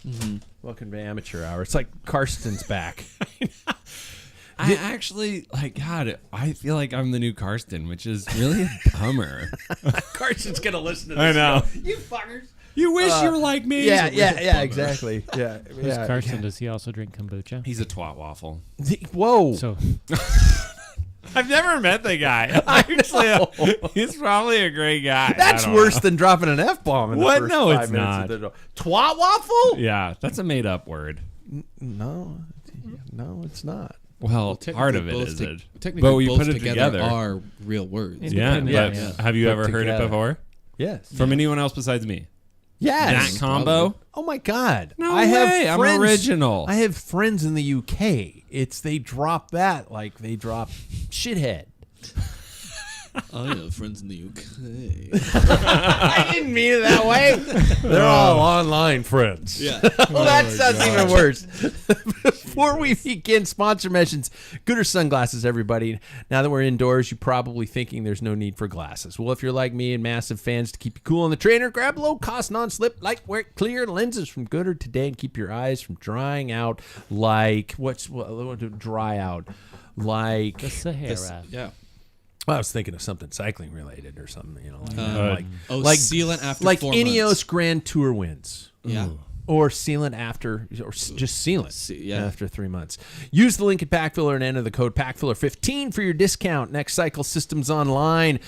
Mm-hmm. Welcome to Amateur Hour. It's like Karsten's back. I actually, God, I feel like I'm the new Karsten, which is really a bummer. Karsten's going to listen to this. I know. You fuckers. You wish you were like me. Yeah, exactly. Yeah. Who's Carson? Does he also drink kombucha? He's a twat waffle. Whoa. So I've never met the guy. Actually, he's probably a great guy. That's worse than dropping an F-bomb in the What? first No, 5 it's minutes not. of the Twat waffle? Yeah, that's a made-up word. No, it's not. Well, part of it both is it. Technically, But you both put it together. are real words. Yeah, but Yeah. have you Put ever heard it together. before? Yes. From anyone else besides me? Yes. That combo? Oh my God! No I have way, I'm friends, original. I have friends in the UK. They drop that like they drop shithead. I have friends in the UK. I didn't mean it that way. They're all online friends. Yeah. Well, that sounds even worse. Before we begin sponsor mentions, Gooder sunglasses, everybody. Now that we're indoors, you're probably thinking there's no need for glasses. Well, if you're like me and massive fans to keep you cool on the trainer, grab low-cost, non-slip, lightweight, clear lenses from Gooder today and keep your eyes from drying out like dry out like the Sahara. Yeah. Well, I was thinking of something cycling related or something, Like sealant after like 4 Ineos months. Grand Tour wins. Yeah. Or sealant after, or just sealant Yeah. after 3 months. Use the link at Packfiller and enter the code Packfiller15 for your discount. Next Cycle Systems Online.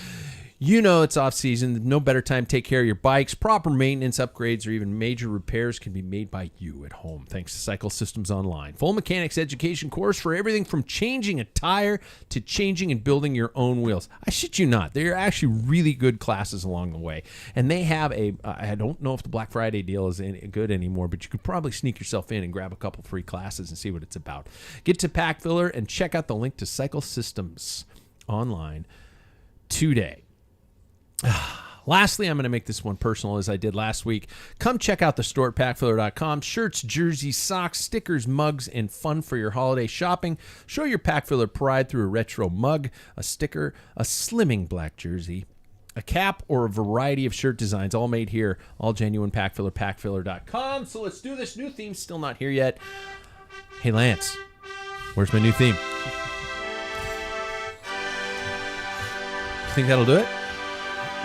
You know it's off-season. No better time to take care of your bikes. Proper maintenance, upgrades, or even major repairs can be made by you at home, thanks to Cycle Systems Online. Full mechanics education course for everything from changing a tire to changing and building your own wheels. I shit you not. They're actually really good classes along the way. And they have I don't know if the Black Friday deal is good anymore, but you could probably sneak yourself in and grab a couple free classes and see what it's about. Get to Packfiller and check out the link to Cycle Systems Online today. Lastly, I'm going to make this one personal as I did last week. Come check out the store at Packfiller.com. Shirts, jerseys, socks, stickers, mugs, and fun for your holiday shopping. Show your Packfiller pride through a retro mug, a sticker, a slimming black jersey, a cap, or a variety of shirt designs, all made here. All genuine Packfiller, Packfiller.com. So let's do this. New theme still not here yet. Hey, Lance, where's my new theme? Think that'll do it?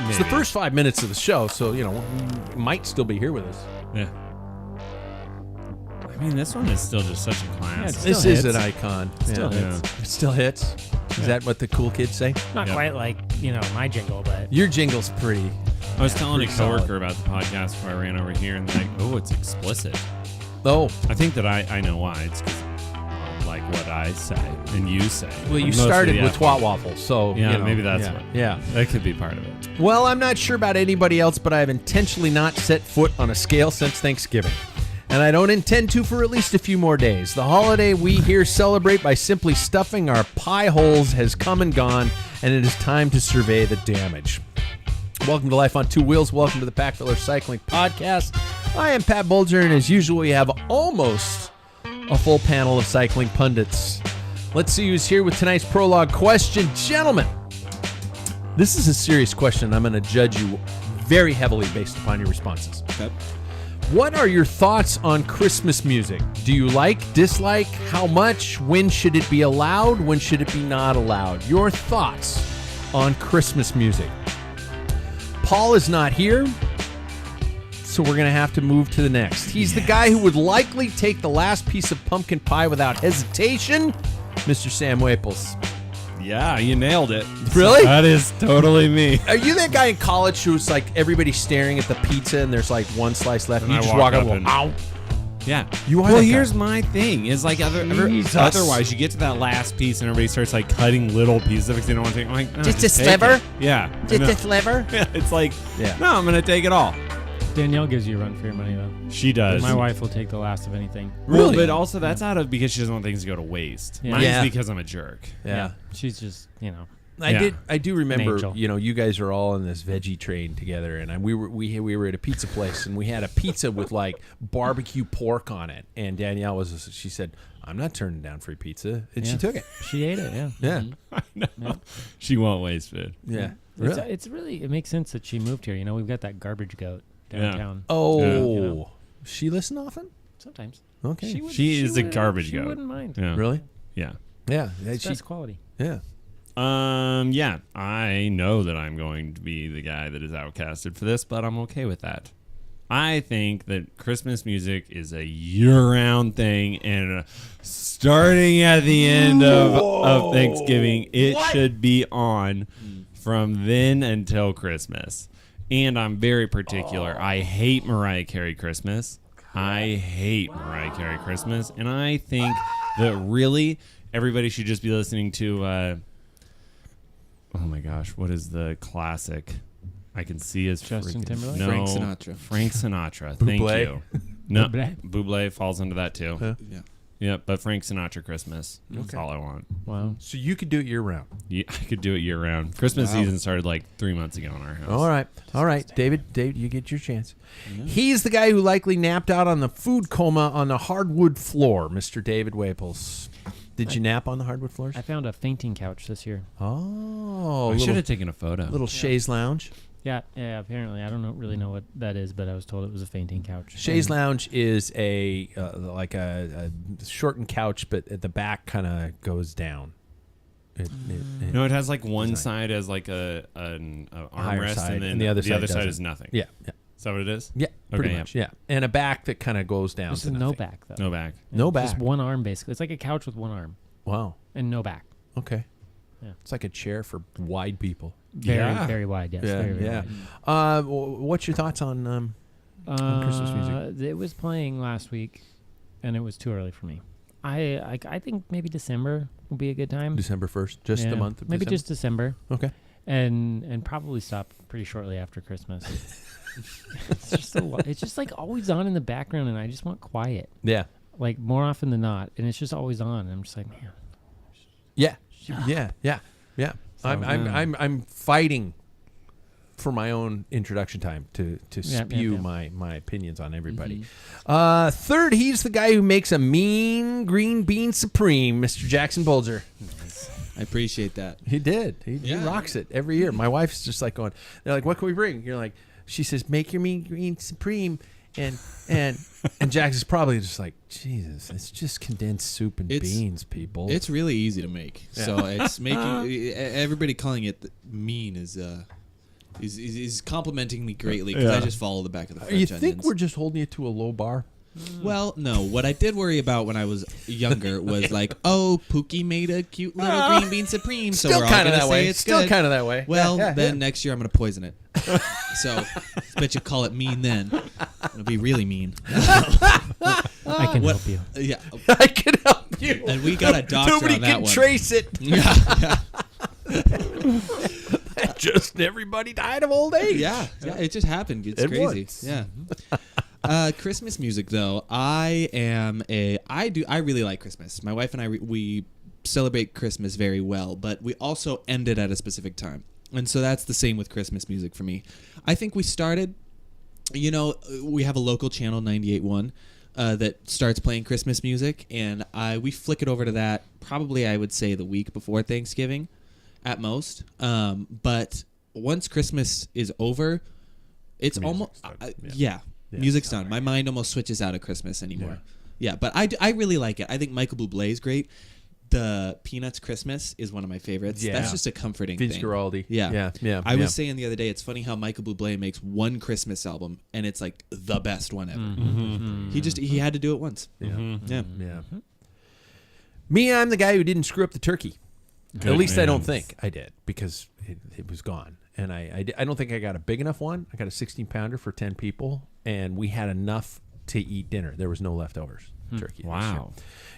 Maybe. It's the first 5 minutes of the show, so, you might still be here with us. Yeah. I mean, this one is still just such a classic. Still This is hits. an icon. Still hits. It still hits. Is that what the cool kids say? Not Yeah. quite like, my jingle, but Your jingle's pretty. I was telling a pretty solid. coworker about the podcast before I ran over here, and they're like, oh, it's explicit. Oh, I think that I know why. It's because like what I say and you say. well, you Most of started the with F-bombs. twat waffle, so Yeah, you know, maybe that's yeah, what. Yeah. That could be part of it. Well, I'm not sure about anybody else, but I have intentionally not set foot on a scale since Thanksgiving. And I don't intend to for at least a few more days. The holiday we here celebrate by simply stuffing our pie holes has come and gone, and it is time to survey the damage. Welcome to Life on Two Wheels. Welcome to the Packfiller Cycling Podcast. I am Pat Bulger, and as usual, we have almost a full panel of cycling pundits. Let's see who's here with tonight's prologue question. Gentlemen, this is a serious question. I'm going to judge you very heavily based upon your responses. Okay. What are your thoughts on Christmas music? Do you like, dislike, how much? When should it be allowed? When should it be not allowed? Your thoughts on Christmas music. Paul is not here, so we're going to have to move to the next. He's the guy who would likely take the last piece of pumpkin pie without hesitation, Mr. Sam Waples. Yeah, you nailed it. Really? That is totally me. Are you that guy in college who's like everybody's staring at the pizza and there's like one slice left and And you I just walk walk up up and and- go, ow? Yeah. You are well, that guy. here's my thing. Is like Jesus. otherwise, you get to that last piece and everybody starts like cutting little pieces of it because they don't want to take. I'm like, no, Just a take sliver? it. Yeah. I know. sliver? Yeah. It's like, Yeah. no, I'm gonna take it all. Danielle gives you a run for your money, though. She does. My wife will take the last of anything. Well, Really? but also that's out of because she doesn't want things to go to waste. Yeah. Mine's Yeah. because I'm a jerk. Yeah. She's just, I do remember, angel. you guys are all in this veggie train together, and we were at a pizza place, and we had a pizza with like barbecue pork on it, and Danielle she said, "I'm not turning down free pizza," and she Yeah. took it. she ate it, yeah. Yeah, I know. Yeah. She won't waste food. yeah, It's really, it makes sense that she moved here. We've got that garbage goat downtown. Oh, Yeah. You know. she listen often? Sometimes. Okay. She is a garbage She goat. wouldn't mind. Yeah. Really? Yeah. Yeah. It's best quality. Yeah. Yeah, I know that I'm going to be the guy that is outcasted for this, but I'm okay with that. I think that Christmas music is a year-round thing, and starting at the end of Thanksgiving, it should be on from then until Christmas. And I'm very particular. I hate Mariah Carey Christmas. I hate Mariah Carey Christmas, and I think that really everybody should just be listening to oh my gosh, what is the classic? I can see his Justin Timberlake? No, Frank Sinatra. Frank Sinatra. Thank Bublé. you. No, Bublé. Bublé falls into that too. Yeah. Yeah, but Frank Sinatra Christmas. That's Okay. all I want. Wow. So you could do it year round. Yeah, I could do it year round. Christmas season started like 3 months ago in our house. All right, David, you get your chance. He's the guy who likely napped out on the food coma on the hardwood floor, Mr. David Waples. Did you nap on the hardwood floors? I found a fainting couch this year. Oh, I should have taken a photo. little chaise lounge. Yeah, apparently. I don't really know what that is, but I was told it was a fainting couch. Chaise And lounge is a like a shortened couch, but at the back kind of goes down. No, it has like one side as like an higher armrest, side, and then and the other side side doesn't. is nothing. Yeah, Is that what it is? yeah, pretty Okay, much. Yeah, and a back that kind of goes down. There's to no nothing. back, though. No back. No back. Just one arm, basically. It's like a couch with one arm Wow. and no back. Okay. Yeah. It's like a chair for wide people. Yeah. Very wide, yes. Yeah, very, very yeah. wide. What's your thoughts on Christmas music? It was playing last week, and it was too early for me. I think maybe December will be a good time. December 1st, just the Yeah, month of maybe December? just December, Okay. and probably stop pretty shortly after Christmas. It's just it's just like always on in the background, and I just want quiet, Yeah. like more often than not, and it's just always on. And I'm just like, man, Yeah. Yeah. So, I'm fighting for my own introduction time to spew my opinions on everybody. Third, he's the guy who makes a mean green bean supreme, Mr. Jackson Bulger. I appreciate that. He did. He Yeah. rocks it every year. My wife's just like going, they're like, what can we bring? You're like, she says, make your mean green supreme. And Jackson's probably just like, Jesus, it's just condensed soup and beans, people. It's really easy to make. So it's making everybody calling it mean is complimenting me greatly because I just follow the back of the French You onions. think we're just holding it to a low bar? Well, no. What I did worry about when I was younger was like, oh, Pookie made a cute little green bean supreme, so Still we're all kind gonna of that say way. it's Still good. kind of that way. Well, Yeah, then next year I'm gonna poison it. So, bet you call it mean then. It'll be really mean. I can help you. Yeah, I can help you. and we got a doctor Nobody on that can one. trace it. Yeah, Just everybody died of old age. yeah, it just happened. It's It crazy. was. Yeah. Christmas music though, I really like Christmas. My wife and I we celebrate Christmas very well, but we also end it at a specific time. And so that's the same with Christmas music for me. I think we started, we have a local channel 98.1 that starts playing Christmas music, and we flick it over to that probably I would say the week before Thanksgiving at most. But once Christmas is over, it's almost music's done. My mind almost switches out of Christmas anymore. Yeah, but I really like it. I think Michael Bublé is great. The Peanuts Christmas is one of my favorites. Yeah. That's just a comforting Vince thing. Guaraldi. Yeah. Yeah. I was saying the other day, it's funny how Michael Bublé makes one Christmas album, and it's like the best one ever. He had to do it once. Yeah. Yeah. Yeah. Me, I'm the guy who didn't screw up the turkey. Good At least I man. don't think I did, because it was gone. And I don't think I got a big enough one. I got a 16-pounder for 10 people, and we had enough to eat dinner. There was no leftovers turkey. this year. Wow.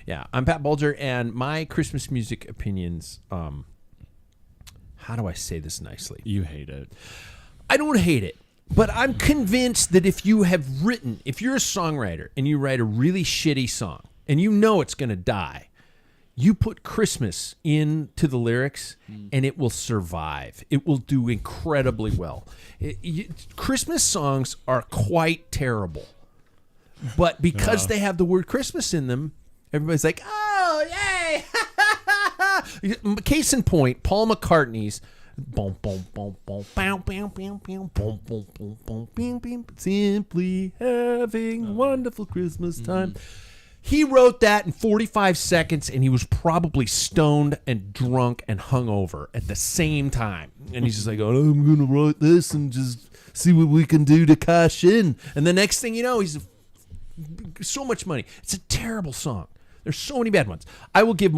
Yeah, I'm Pat Bulger, and my Christmas music opinions, how do I say this nicely? You hate it. I don't hate it, but I'm convinced that if you're a songwriter and you write a really shitty song and you know it's going to die, you put Christmas into the lyrics and it will survive. It will do incredibly well. Christmas songs are quite terrible, but because they have the word Christmas in them, everybody's like, oh, yay. Case in point, Paul McCartney's Boom, boom, boom, boom, bow, bow, bow, bow, boom, boom, boom, boom, boom, boom. Simply having a wonderful Christmas time. He wrote that in 45 seconds, and he was probably stoned and drunk and hungover at the same time. And he's just like, oh, I'm going to write this and just see what we can do to cash in. And the next thing you know, he's so much money. It's a terrible song. There's so many bad ones. I will give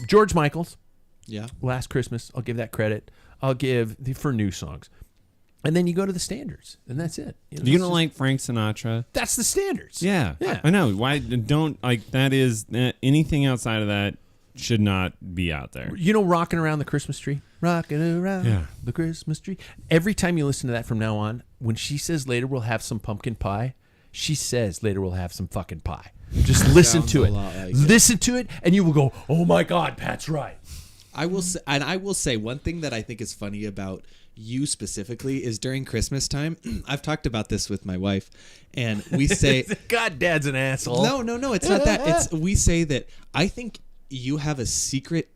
George Michael's Last Christmas. I'll give that credit. I'll give for new songs. And then you go to the standards, and that's it. You don't like Frank Sinatra? That's the standards. Yeah. Yeah. I know. Why don't like that is anything outside of that should not be out there. You know, rocking around the Christmas tree, rocking around the Christmas tree. Every time you listen to that from now on, when she says later we'll have some pumpkin pie, she says later we'll have some fucking pie. Just listen to it. Listen to it, and you will go, "Oh my God, Pat's right." I will say one thing that I think is funny about you specifically is during Christmas time. I've talked about this with my wife, and we say, "God, Dad's an asshole." No, it's not that. We say that I think you have a secret,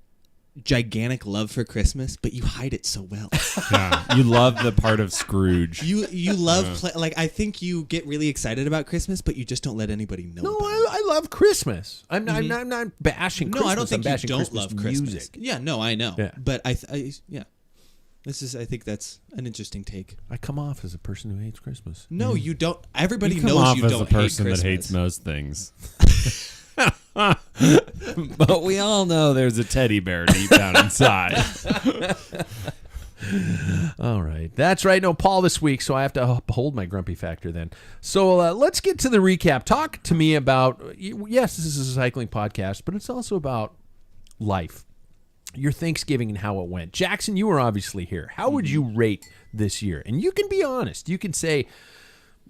gigantic love for Christmas, but you hide it so well. Yeah, you love the part of Scrooge. You love like I think you get really excited about Christmas, but you just don't let anybody know. No, about it. I love Christmas. I'm not bashing Christmas. No, I don't think I'm you bashing don't Christmas love Christmas. music. Yeah, no, I know. Yeah. But I think that's an interesting take. I come off as a person who hates Christmas. No, you don't. Everybody You come knows off you as don't a person hate that hates Christmas. most things. But we all know there's a teddy bear deep down inside. All right. That's right. No Paul this week, so I have to hold my grumpy factor then. So let's get to the recap. Talk to me about, yes, this is a cycling podcast, but it's also about life. Your Thanksgiving and how it went. Jackson, you were obviously here. How would you rate this year? And you can be honest. You can say,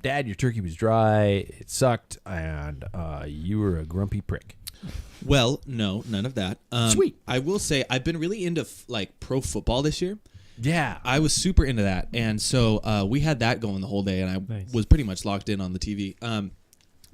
Dad, your turkey was dry, it sucked, and you were a grumpy prick. Well, no, none of that. Sweet. I will say I've been really into like pro football this year. Yeah. I was super into that, and so we had that going the whole day, and I was pretty much locked in on the TV.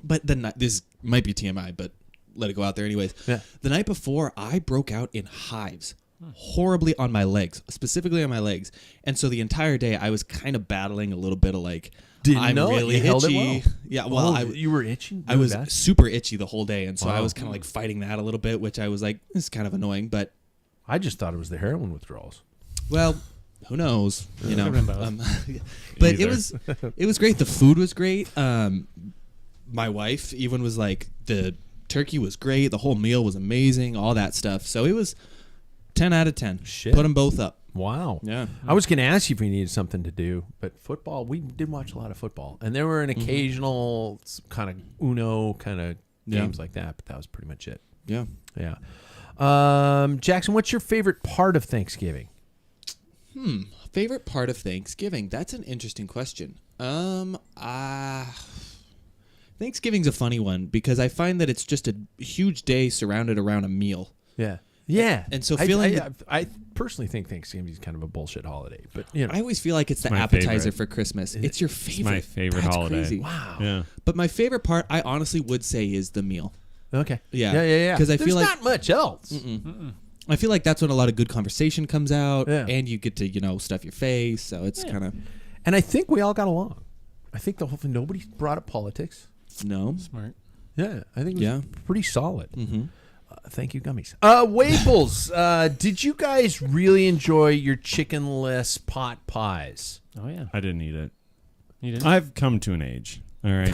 But this might be TMI, but let it go out there anyways. Yeah. The night before, I broke out in hives, horribly on my legs, specifically on my legs, and so the entire day I was kind of battling a little bit of like, I'm really you held it itchy. well. Yeah, well, you were itching. I was bad? super itchy the whole day, and so I Wow. was kind of like fighting that a little bit, which I was like, this is kind of annoying, but I just thought it was the heroin withdrawals. well, who knows? You know, Could've been but Either. it was great. The food was great. My wife even was like, the turkey was great. The whole meal was amazing. All that stuff. So it was 10 out of 10. Shit. Put them both up. Wow. Yeah. I was going to ask you if we needed something to do, but football, we did watch a lot of football. And there were an occasional kind of Uno kind of games like that, but that was pretty much it. Yeah. Yeah. Jackson, what's your favorite part of Thanksgiving? Favorite part of Thanksgiving? That's an interesting question. Thanksgiving's a funny one because I find that it's just a huge day surrounded around a meal. Yeah. Yeah. And so I personally think Thanksgiving is kind of a bullshit holiday, but you know. I always feel like it's the my appetizer favorite. for Christmas. It's your favorite. It's my favorite That's holiday. Crazy. Wow. Yeah. But my favorite part, I honestly would say, is the meal. Okay. Yeah. Yeah. 'Cause I There's feel like- not much else. I feel like that's when a lot of good conversation comes out, Yeah. and you get to, stuff your face. So it's kind of And I think we all got along. I think the whole thing, nobody brought up politics. no. Smart. Yeah, I think it was pretty solid. Mm-hmm. Thank you, gummies. Waples, did you guys really enjoy your chickenless pot pies? Oh yeah. I didn't eat it. You didn't? I've come to an age. All right.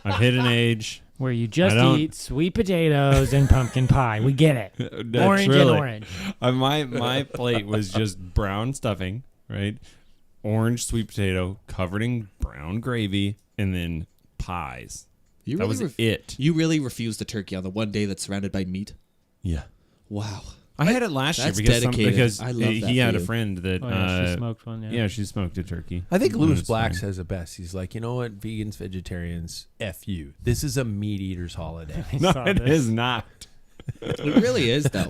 I've hit an age. Where you just I don't- eat sweet potatoes and pumpkin pie. We get it. That's Orange really- and orange. My plate was just brown stuffing, right? Orange sweet potato covered in brown gravy, and then pies. You That really was it. You really refused the turkey on the one day that's surrounded by meat. Yeah. Wow. I had it last year That's because dedicated. I love that he had for a you. friend that Oh, yeah, she smoked one. yeah, she smoked a turkey. I think It Lewis was Black fine. says it best. He's like, you know what, vegans, vegetarians, F you. This is a meat eater's holiday. No, saw it this. is not. It really is, though.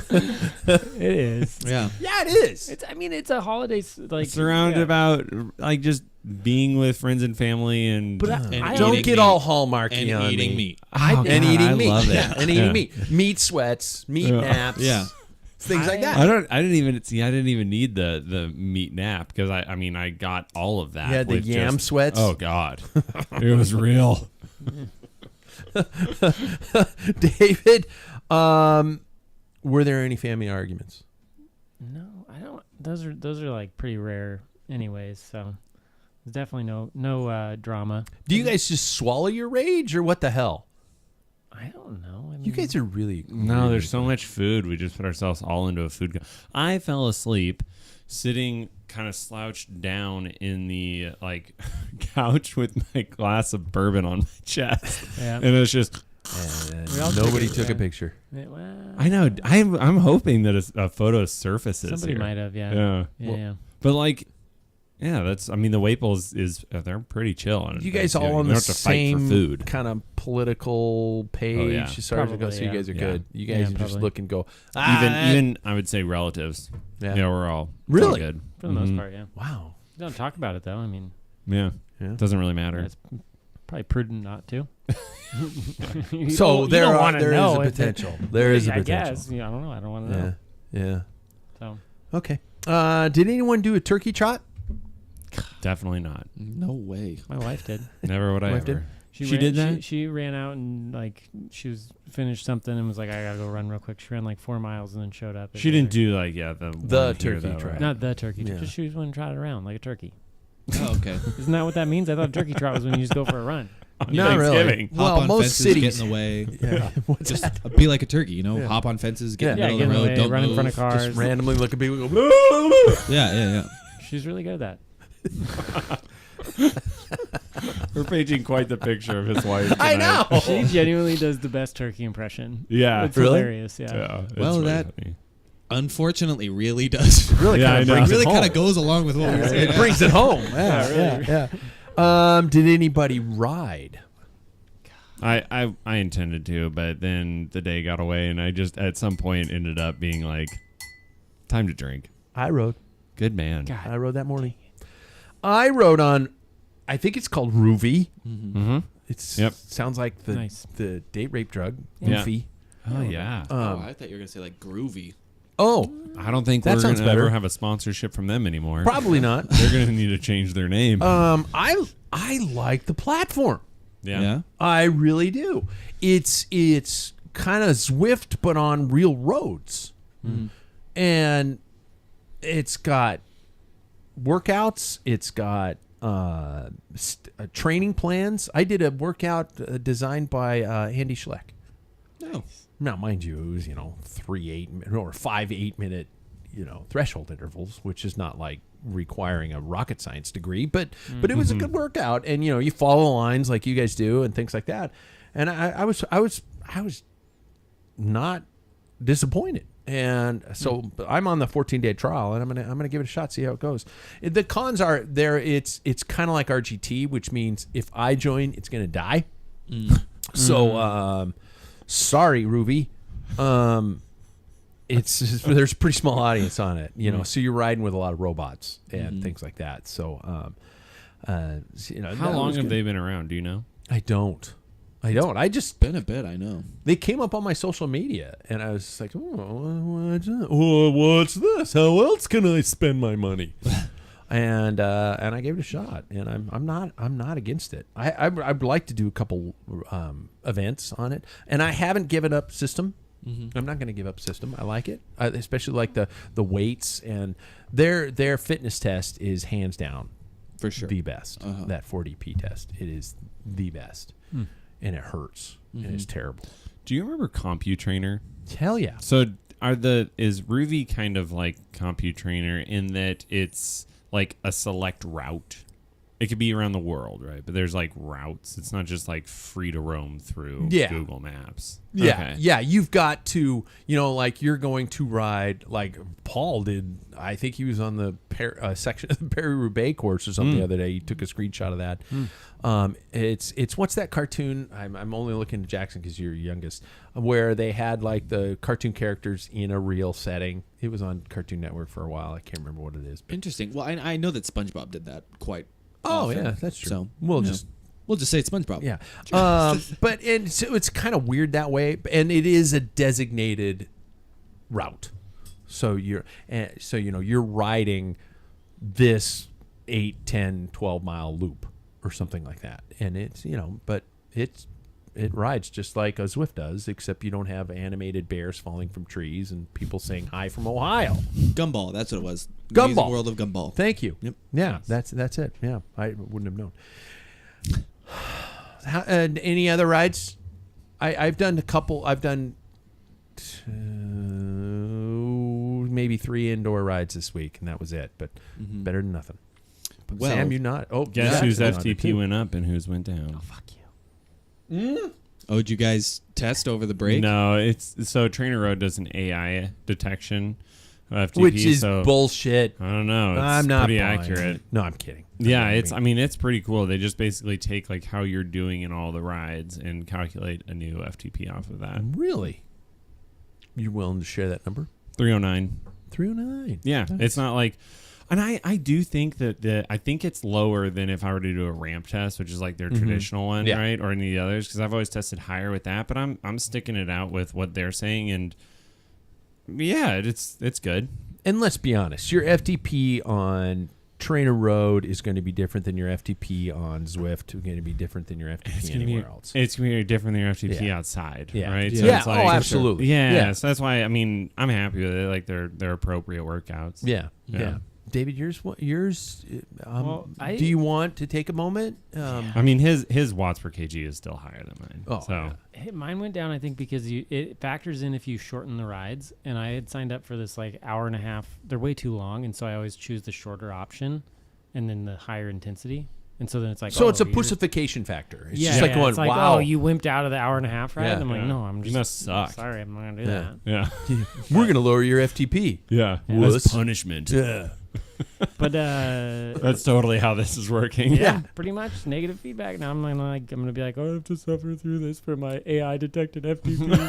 It is. Yeah. Yeah, it is. It's a holiday like Surrounded yeah. about like just being with friends and family and But And I Don't eating get meat. all hallmarky And on eating me. meat. Oh, And God, eating I meat. love it. Yeah, and eating meat. Meat sweats, meat Yeah. naps. Yeah. things like that. I didn't even need the meat nap because I got all of that. You had the with yam sweats. Oh God, it was real. David, were there any family arguments? No, I don't. Those are like pretty rare, anyways. So there's definitely no drama. Do you guys just swallow your rage, or what the hell? I don't know. I mean, You guys are really No, there's so much food. We just put ourselves all into a food. I fell asleep sitting kind of slouched down in the couch with my glass of bourbon on my chest, Yeah. and it's just. And We all nobody took it, took a yeah. picture. Well, I know. I'm hoping that a photo surfaces. somebody here. might have. Yeah. Yeah. Yeah. But that's. I mean, the Waples they're pretty chill on it. You guys all on the same kind of political page. Oh, yeah. Sorry to go. Probably, So you yeah. guys are Yeah. good. You guys Yeah, are just probably. look and go. Even I would say relatives. Yeah. Yeah, we're all Really? all good For the most part, yeah. Wow. Don't talk about it though. I mean, Yeah, Yeah. doesn't really matter. it's probably prudent not to. So there is a if it- potential. There is a I potential. guess. Yeah, I don't know. I don't want to Yeah. know. Yeah. So Okay. Did anyone do a turkey trot? Definitely not. No way. my wife did. Never would I Wife ever. did? She did that? She ran out and she was finished something and was like, I gotta go run real quick. She ran 4 miles and then showed up. She didn't do the The one here, turkey though, trot. right? Not the turkey. Yeah. Just she was one trotted around like a turkey. Oh, okay. Isn't that what that means? I thought turkey trot was when you just go for a run. On Not really. Thanksgiving. Hop Well, on most fences, cities. get in the way. Yeah. What's Just that? be like a turkey, Yeah. hop on fences, get Yeah. in Yeah, the middle get of in the the road, way, don't run move. in front of cars. Just randomly look at people and go. Yeah. She's really good at that. We're painting quite the picture of his wife. I tonight. know. She genuinely does the best turkey impression. Yeah. It's Really? hilarious. Yeah. Yeah. it's Well, really that- funny. Unfortunately, really does. Really Yeah, kind I of know. brings really it home. kind of goes along with what we were saying. It brings it home. Yeah, really. yeah. Did anybody ride? I intended to, but then the day got away, and I just at some point ended up being like, time to drink. I rode. Good man. God. I rode that morning. I rode on, I think it's called Arrivee. Mm-hmm. It's Yep. sounds like the Nice. the date rape drug. Yeah. Goofy. Oh yeah. Oh, I thought you were gonna say like groovy. Oh, I don't think That we're sounds gonna better. ever have a sponsorship from them anymore. probably not. They're gonna need to change their name. I like the platform. yeah. I really do. It's kind of Zwift, but on real roads, and it's got workouts. It's got training plans. I did a workout designed by Andy Schleck. No. Now, mind you, it was 3 5 8-minute threshold intervals, which is not like requiring a rocket science degree, but it was a good workout, and you follow the lines like you guys do and things like that, and I was not disappointed, and so I'm on the 14-day trial, and I'm gonna give it a shot, see how it goes. The cons are there. It's kind of like RGT, which means if I join, it's gonna die. So sorry, Ruby. There's a pretty small audience on it, so you're riding with a lot of robots and things like that. So, How that long was have good. they been around? Do you know? I don't. I just Been a bit, I know. they came up on my social media, and I was like, what's this? How else can I spend my money? and I gave it a shot, and I'm not against it. I'd like to do a couple events on it, and I haven't given up system. I'm not going to give up system. I like it, especially like the weights, and their fitness test is hands down For sure. the best. That 4DP test, it is the best, and it hurts, and it's terrible. Do you remember CompuTrainer? Hell yeah. So is Ruby kind of like CompuTrainer in that it's like a select route? It could be around the world, right? But there's like routes. It's not just like free to roam through Google Maps. Yeah, Okay. yeah. You've got to, like you're going to ride, like Paul did. I think he was on the section of the Paris-Roubaix course or something the other day. He took a screenshot of that. It's what's that cartoon? I'm only looking to Jackson because you're youngest, where they had like the cartoon characters in a real setting. It was on Cartoon Network for a while. I can't remember what it is. But Interesting. Well, I know that SpongeBob did that quite oh often. yeah, that's true. So we'll you know, just. we'll just say it's SpongeBob. Yeah. But so it's kind of weird that way, and it is a designated route. So you're riding this 8, 10, 12 mile loop or something like that, and it's but it rides just like a Zwift does, except you don't have animated bears falling from trees and people saying hi from Ohio. Gumball, that's what it was. Gumball. Amazing World of Gumball. Thank you. Yep. Yeah, that's it. Yeah, I wouldn't have known. Any other rides? I've done a couple. I've done maybe 3 indoor rides this week, and that was it. But better than nothing. But Well, Sam, you not? Oh, Guess yeah, whose that's FTP went up and whose went down? Oh, fuck you. Oh, did you guys test over the break? No, it's so Trainer Road does an AI detection of FTP, which is so bullshit. I don't know. It's I'm not pretty buying accurate. it. No, I'm kidding. Yeah, it's pretty cool. They just basically take like how you're doing in all the rides and calculate a new FTP off of that. Really? You willing to share that number? 309. 309. Yeah, Nice. it's not like, and I do think that I think it's lower than if I were to do a ramp test, which is like their traditional one, Yeah. right, or any of the others, because I've always tested higher with that. But I'm sticking it out with what they're saying, and yeah, it's good. And let's be honest, your FTP on Trainer Road is going to be different than your FTP on Zwift. It's going to be different than your FTP anywhere else. It's gonna be different than your FTP Yeah. outside, Yeah. right? Yeah. So Yeah. it's like, Oh, absolutely. Yeah, Yeah. so that's why I'm happy with it. Like they're appropriate workouts. Yeah. Yeah. David, yours. Well, do you want to take a moment? I mean, his watts per kg is still higher than mine. Oh, so yeah. Hey, mine went down, I think, because it factors in if you shorten the rides. And I had signed up for this like hour and a half. They're way too long, and so I always choose the shorter option, and then the higher intensity. And so then it's like, So it's a you're- pussification factor. It's Yeah, just like going, it's like, wow, oh, you wimped out of the hour and a half ride. Yeah. I'm like, Yeah. no, I'm You just must suck. Sorry, I'm not gonna do Yeah. that. yeah, we're going to lower your FTP. yeah. Wuss. As punishment. Yeah. But That's totally how this is working. yeah, pretty much negative feedback. Now I'm gonna be like, oh, I have to suffer through this for my AI detected FTP.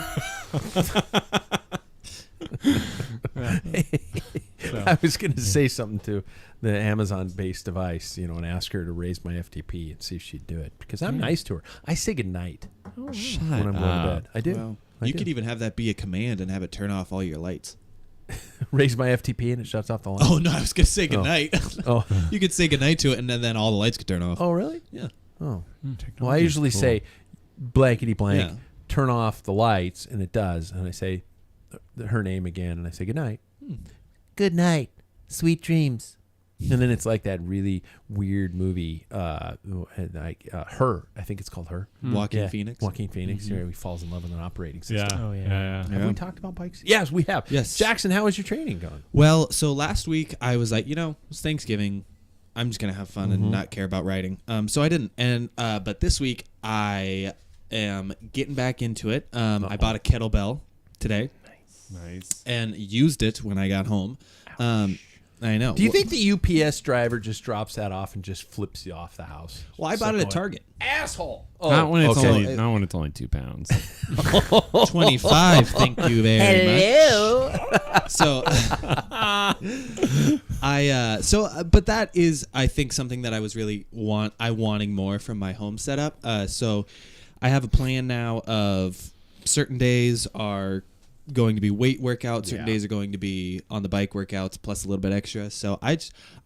I was going to say something to the Amazon-based device, and ask her to raise my FTP and see if she'd do it, because I'm nice to her. I say goodnight Shut when I'm going to up. bed. I do. Well, I you do. could even have that be a command and have it turn off all your lights. Raise my FTP and it shuts off the light. Oh no, I was gonna say goodnight. Oh. You could say goodnight to it, and then all the lights could turn off. Oh, really? Yeah. Oh. Well, I Technology's usually cool. say blankety blank, Yeah. turn off the lights, and it does. And I say her name again, and I say good night. Good night. Sweet dreams. And then it's like that really weird movie, like Her. I think it's called Her. Joaquin Phoenix. Joaquin Phoenix. Where he falls in love with an operating system. Yeah. Oh, yeah. Yeah. Have we talked about bikes? Yes, we have. Yes. Jackson, how is your training going? Well, so last week I was like, it's Thanksgiving. I'm just gonna have fun and not care about riding. So I didn't. And but this week I am getting back into it. I bought a kettlebell today Nice. and used it when I got home. I know. Do you think the UPS driver just drops that off and just flips you off the house? Well, I bought it at Target. Asshole. Not when it's okay. not when it's only 2 pounds. 25. Thank you very much. So but that is, I think, something that I was really wanting more from my home setup. So I have a plan now of certain days are going to be weight workouts, certain days are going to be on the bike workouts plus a little bit extra. So I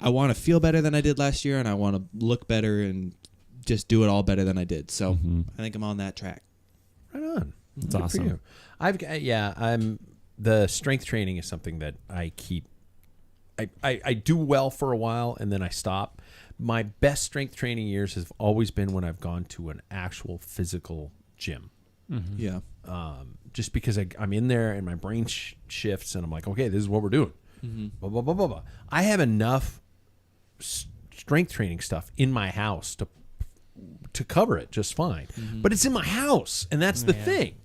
want to feel better than I did last year, and I want to look better and just do it all better than I did. So I think I'm on that track. Right on. That's Good for awesome. you. I'm the strength training is something that I keep. I do well for a while and then I stop. My best strength training years have always been when I've gone to an actual physical gym. Yeah. Just because I'm in there and my brain shifts and I'm like, okay, this is what we're doing. Blah, blah, blah, blah, blah. I have enough strength training stuff in my house to cover it just fine. But it's in my house, and that's the thing.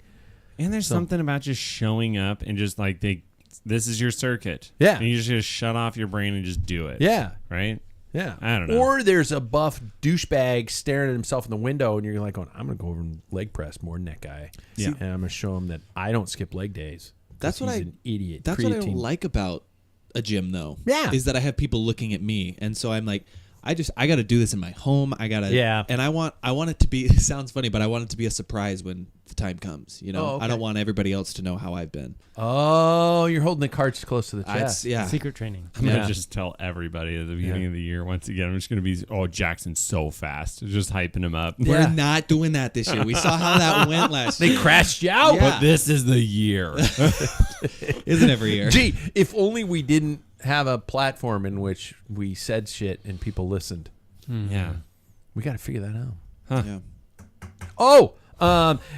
And there's something about just showing up and just like this is your circuit. Yeah. And you just shut off your brain and just do it. Yeah. Right? Yeah. I don't know. Or there's a buff douchebag staring at himself in the window, and you're like going, I'm going to go over and leg press more than that guy. Yeah. And I'm going to show him that I don't skip leg days. That's what he's I- an idiot. That's what I Creatine. like about a gym, though. Yeah. Is that I have people looking at me. And so I'm like, I got to do this in my home. Yeah. And I want it to be, it sounds funny, but I want it to be a surprise when the time comes, you know. Oh, okay. I don't want everybody else to know how I've been. Oh, you're holding the cards close to the chest. Yeah. Secret training. I'm going to just tell everybody at the beginning of the year, once again, I'm just going to be, Jackson's so fast. Just hyping him up. We're not doing that this year. We saw how that went last year. They crashed you out. Yeah. But this is the year. Isn't every year. Gee, if only we didn't have a platform in which we said shit and people listened. Yeah. We got to figure that out. Yeah. Oh,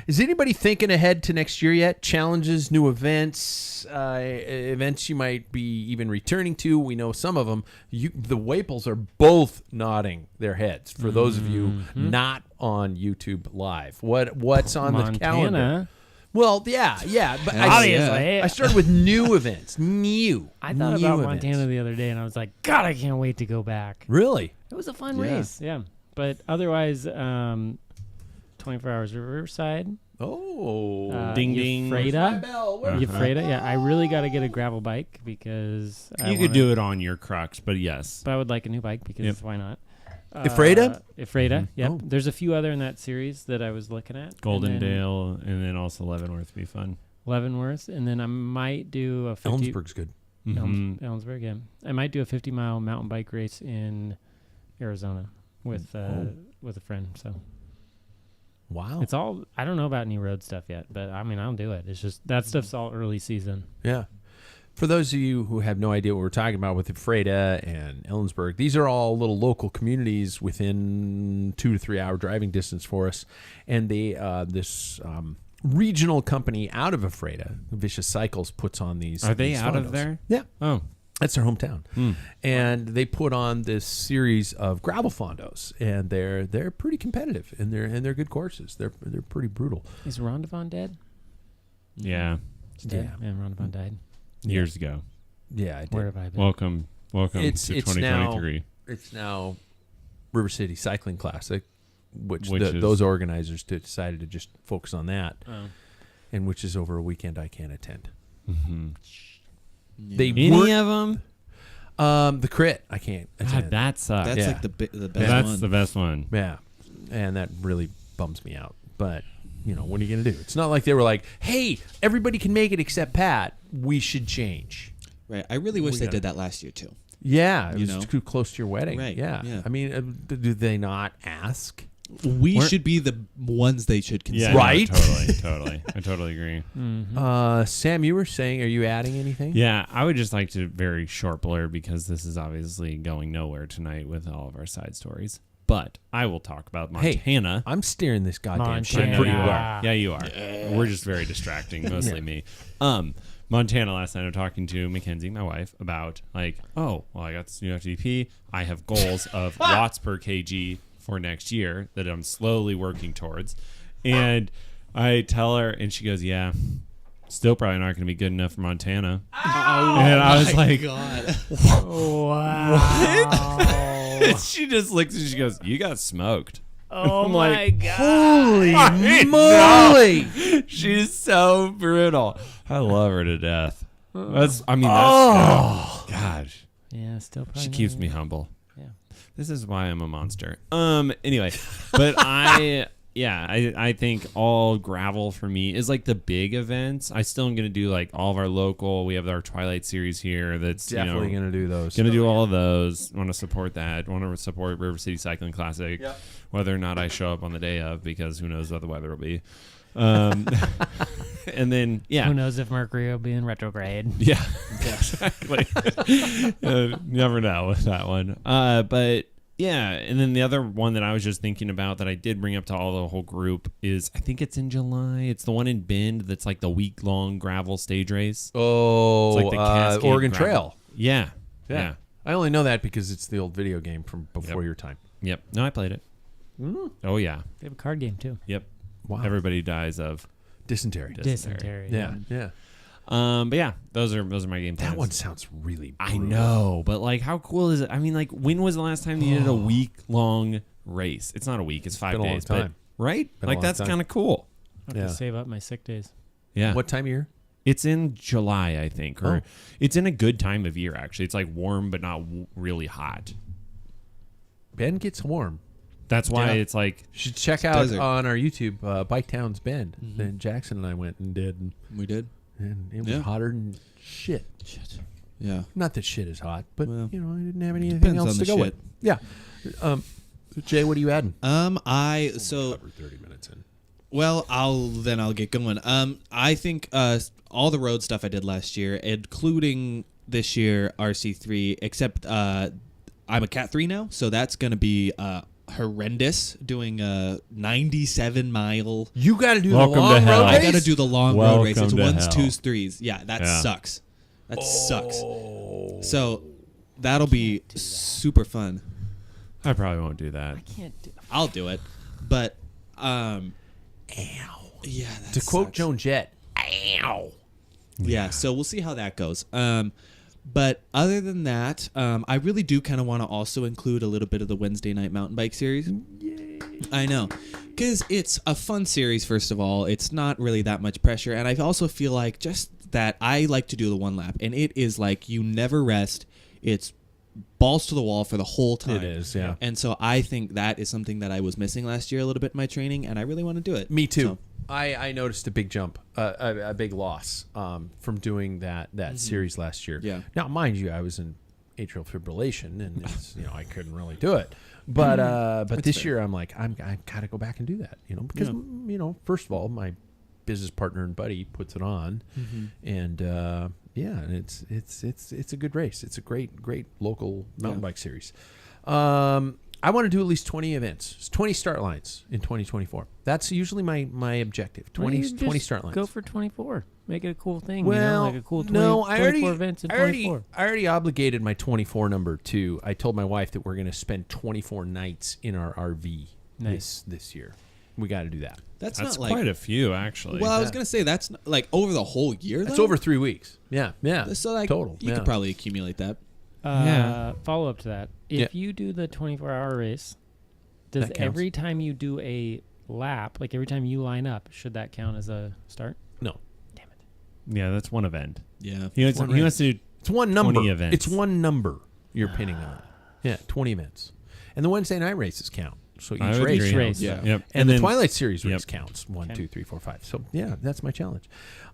is anybody thinking ahead to next year yet? Challenges, new events, events you might be even returning to. We know some of them. The Waples are both nodding their heads. For those of you not on YouTube Live, what's on the calendar? Well, yeah, but Obviously. I started with new events. New. I thought new about events. Montana the other day, and I was like, God, I can't wait to go back. Really? It was a fun race. Yeah. But otherwise, 24 Hours of Riverside. Oh. Ding, ding. Ephrata. Bell. Ephrata. Yeah, I really got to get a gravel bike because You could do it on your Crux, but yes. But I would like a new bike because why not? Ephrata? Ephrata, yep. Oh. There's a few other in that series that I was looking at. Goldendale, and then also Leavenworth would be fun. Leavenworth, and then I might do a 50... Ellensburg's good. Ellensburg, yeah. I might do a 50-mile mountain bike race in Arizona with a friend, so... Wow. It's all... I don't know about any road stuff yet, but I mean, I'll do it. It's just... That stuff's all early season. Yeah. For those of you who have no idea what we're talking about with Ephrata and Ellensburg, these are all little local communities within 2 to 3 hour driving distance for us. And they this regional company out of Ephrata, Vicious Cycles, puts on these. Are they these out of fondos. there? Yeah. Oh. That's their hometown. And they put on this series of gravel fondos, and they're pretty competitive, and they're good courses. They're pretty brutal. Is Rondavon dead? Yeah. He's dead. Yeah, Rondavon died. Years ago. Yeah, I did. Where have I been? Welcome It's to 2023. It's now River City Cycling Classic, which Which is- those organizers decided to just focus on that, Oh. and which is over a weekend I can't attend. Mm-hmm. They Any weren't- of them? the crit I can't God, attend. that sucks. That's Yeah. like the best That's one. the best one. Yeah, and that really bums me out. But what are you gonna do? It's not like they were like, "Hey, everybody can make it except Pat. We should change." Right. I really wish We they gotta- did that last year too. Yeah, it You was know? too close to your wedding. Right, Yeah. yeah. I mean, do they not ask? We should be the ones they should consider. Yeah, Right? No, totally. I totally agree. Sam, you were saying, are you adding anything? Yeah, I would just like to very short blur because this is obviously going nowhere tonight with all of our side stories. But I will talk about Montana. I'm steering this goddamn shit I know pretty you well. are. Yeah, you are. We're just very distracting, mostly me. Montana last night, I'm talking to Mackenzie, my wife, about I got this new FTP. I have goals of watts per kg for next year that I'm slowly working towards. And I tell her, and she goes, yeah, still probably not going to be good enough for Montana. And I was like, God. Wow. and she just looks and she goes, you got smoked. Oh I'm my like, God. Holy moly! She's so brutal. I love her to death. That's God. Yeah, still probably. She not keeps good. me humble. Yeah. This is why I'm a monster. Anyway, but I think all gravel for me is like the big events. I still am going to do like all of our local. We have our Twilight series here. That's Definitely going to do those. Going to do all of those. Want to support that. Want to support River City Cycling Classic. Yep. Whether or not I show up on the day of, because who knows what the weather will be. And then Who knows if Mercury will be in retrograde? Yeah, exactly. Never know with that one. But yeah, and then the other one that I was just thinking about that I did bring up to the whole group is I think it's in July. It's the one in Bend that's like the week-long gravel stage race. Oh, It's like the Cascade Oregon gravel. Trail. Yeah. Yeah. I only know that because it's the old video game from before your time. Yep. No, I played it. Oh yeah. They have a card game too. Yep. Wow. Everybody dies of Dysentery. Dysentery. Yeah. But yeah, those are my game plans. That one sounds really brutal. I know, but like, how cool is it? I mean, like, when was the last time you did a week-long race? It's not a week; it's 5 Been a long days. time. But right, Been a like long that's time. kind of cool. I have Yeah. to save up my sick days. Yeah. What time of year? It's in July, I think, or Oh. it's in a good time of year. Actually, it's like warm but not really hot. Bend gets warm. That's why Yeah. it's like You should check out desert. on our YouTube Bike Towns Bend. Then Jackson and I went and did, We did. and it was Yeah. hotter than shit. Shit. Yeah. Not that shit is hot, but Well, you know, I didn't have anything depends else on to the go shit. with. Yeah. Jay, what are you adding? So We're 30 minutes in. well, I'll get going. I think all the road stuff I did last year, including this year RC3, except I'm a Cat 3 now, so that's gonna be horrendous. Doing a 97-mile. You got to do Welcome the to long hell. road I race? got to do the long road race. It's Welcome to ones, hell. twos, threes. Yeah, that Yeah. sucks. That sucks. Oh. So that'll be super fun. I probably won't do that. Can't do. I'll do it, but Ow. yeah. That To quote sucks. Joan Jett, ow. Yeah, so we'll see how that goes. But other than that, I really do kind of want to also include a little bit of the Wednesday night mountain bike series. Yay. I know, because it's a fun series. First of all, it's not really that much pressure, and I also feel like just that I like to do the one lap, and it is like you never rest. It's balls to the wall for the whole time. It is, yeah. And so I think that is something that I was missing last year a little bit in my training, and I really want to do it. Me too. So, I noticed a big jump, a big loss from doing that series last year. Yeah. Now, mind you, I was in atrial fibrillation, and it's, I couldn't really do it. But this year, I'm like, I gotta go back and do that. Because first of all, my business partner and buddy puts it on, and and it's a good race. It's a great local mountain bike series. I want to do at least 20 events. It's 20 start lines in 2024. That's usually my objective. Why don't 20 you just start lines. Go for 24. Make it a cool thing. Well, like a cool 20, no, I 24 events in 24. I already obligated my 24 number to. I told my wife that we're going to spend 24 nights in our RV Nice. this year. We got to do that. that's That's not like. quite a few, actually. Well, I was gonna say that's not, like over the whole year. That's though? over 3 weeks. Yeah. So like total. you yeah. could probably accumulate that. Yeah. Follow up to that. If you do the 24-hour race, does That counts. every time you do a lap, like every time you line up, should that count as a start? No, Damn it. Yeah, that's one event. Yeah. He wants to do it's one number. 20 events. It's one number you're pinning on. Yeah, 20 events, and the Wednesday night races count. So each I would race agree. counts. race. Yeah. Yep. And the then- Twilight Series race Yep. counts. 1, Okay. 2, 3, 4, 5. So, yeah, that's my challenge.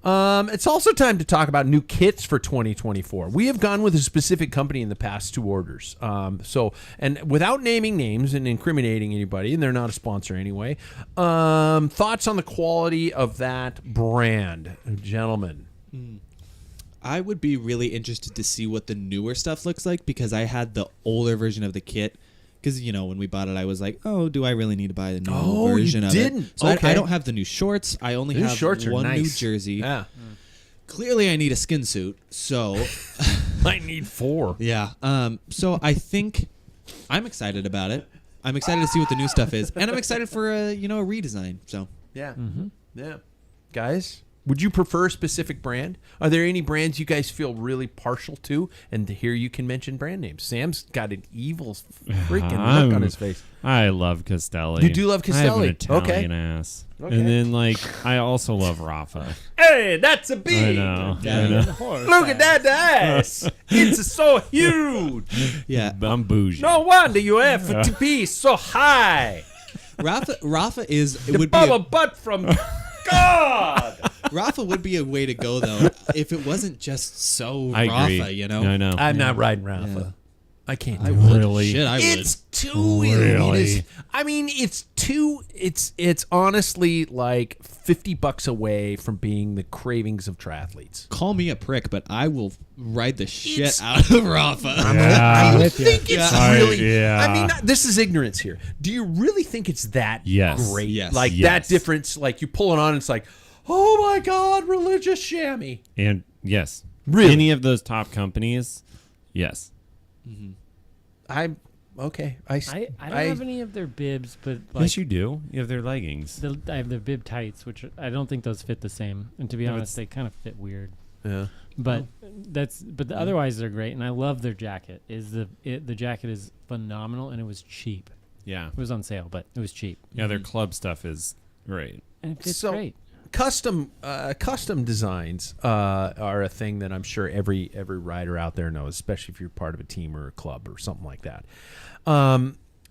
It's also time to talk about new kits for 2024. We have gone with a specific company in the past 2 orders. And without naming names and incriminating anybody, and they're not a sponsor anyway, thoughts on the quality of that brand, gentlemen? I would be really interested to see what the newer stuff looks like because I had the older version of the kit. Because, when we bought it, I was like, oh, do I really need to buy the new Oh, version you of didn't. it? So Okay. I don't have the new shorts. I only New have shorts are one nice. new jersey. Yeah. Clearly, I need a skin suit. So, I need 4. yeah. So I think I'm excited about it. I'm excited to see what the new stuff is. And I'm excited for a redesign. So, Yeah. Yeah. Guys, would you prefer a specific brand? Are there any brands you guys feel really partial to? And here you can mention brand names. Sam's got an evil freaking look on his face. I love Castelli. You do love I have an Castelli. Italian Okay. ass. Okay. And then, I also love Rafa. Hey, that's a I big. know. Look at that ass. It's so huge. yeah. I'm bougie. No wonder you have to be so high. Rafa is The would be bubble a, butt from God. Rafa would be a way to go though if it wasn't just so I agree. Rafa. I know. I'm not riding Rafa. Yeah. I can't I do would. Really? Shit, I would. It's too Really? elitist. I mean, it's honestly like $50 away from being the cravings of triathletes. Call me a prick, but I will ride the shit It's- out of Rafa. Yeah. I think it's Yeah. really. Yeah. I mean, this is ignorance here. Do you really think it's that Yes. great? Yes. Like Yes. that difference? Like you pull it on, it's like, oh my God, religious chamois. And yes. Really? Any of those top companies, yes. I'm okay. I don't have any of their bibs, but like Yes, you do. You have their leggings. I have their bib tights, which I don't think those fit the same. And to be No, honest, they kind of fit weird. Yeah. But otherwise they're great, and I love their jacket. The jacket is phenomenal, and it was cheap. Yeah. It was on sale, but it was cheap, Yeah, their club stuff is great. and it fits So- great. Custom designs are a thing that I'm sure every rider out there knows, especially if you're part of a team or a club or something like that.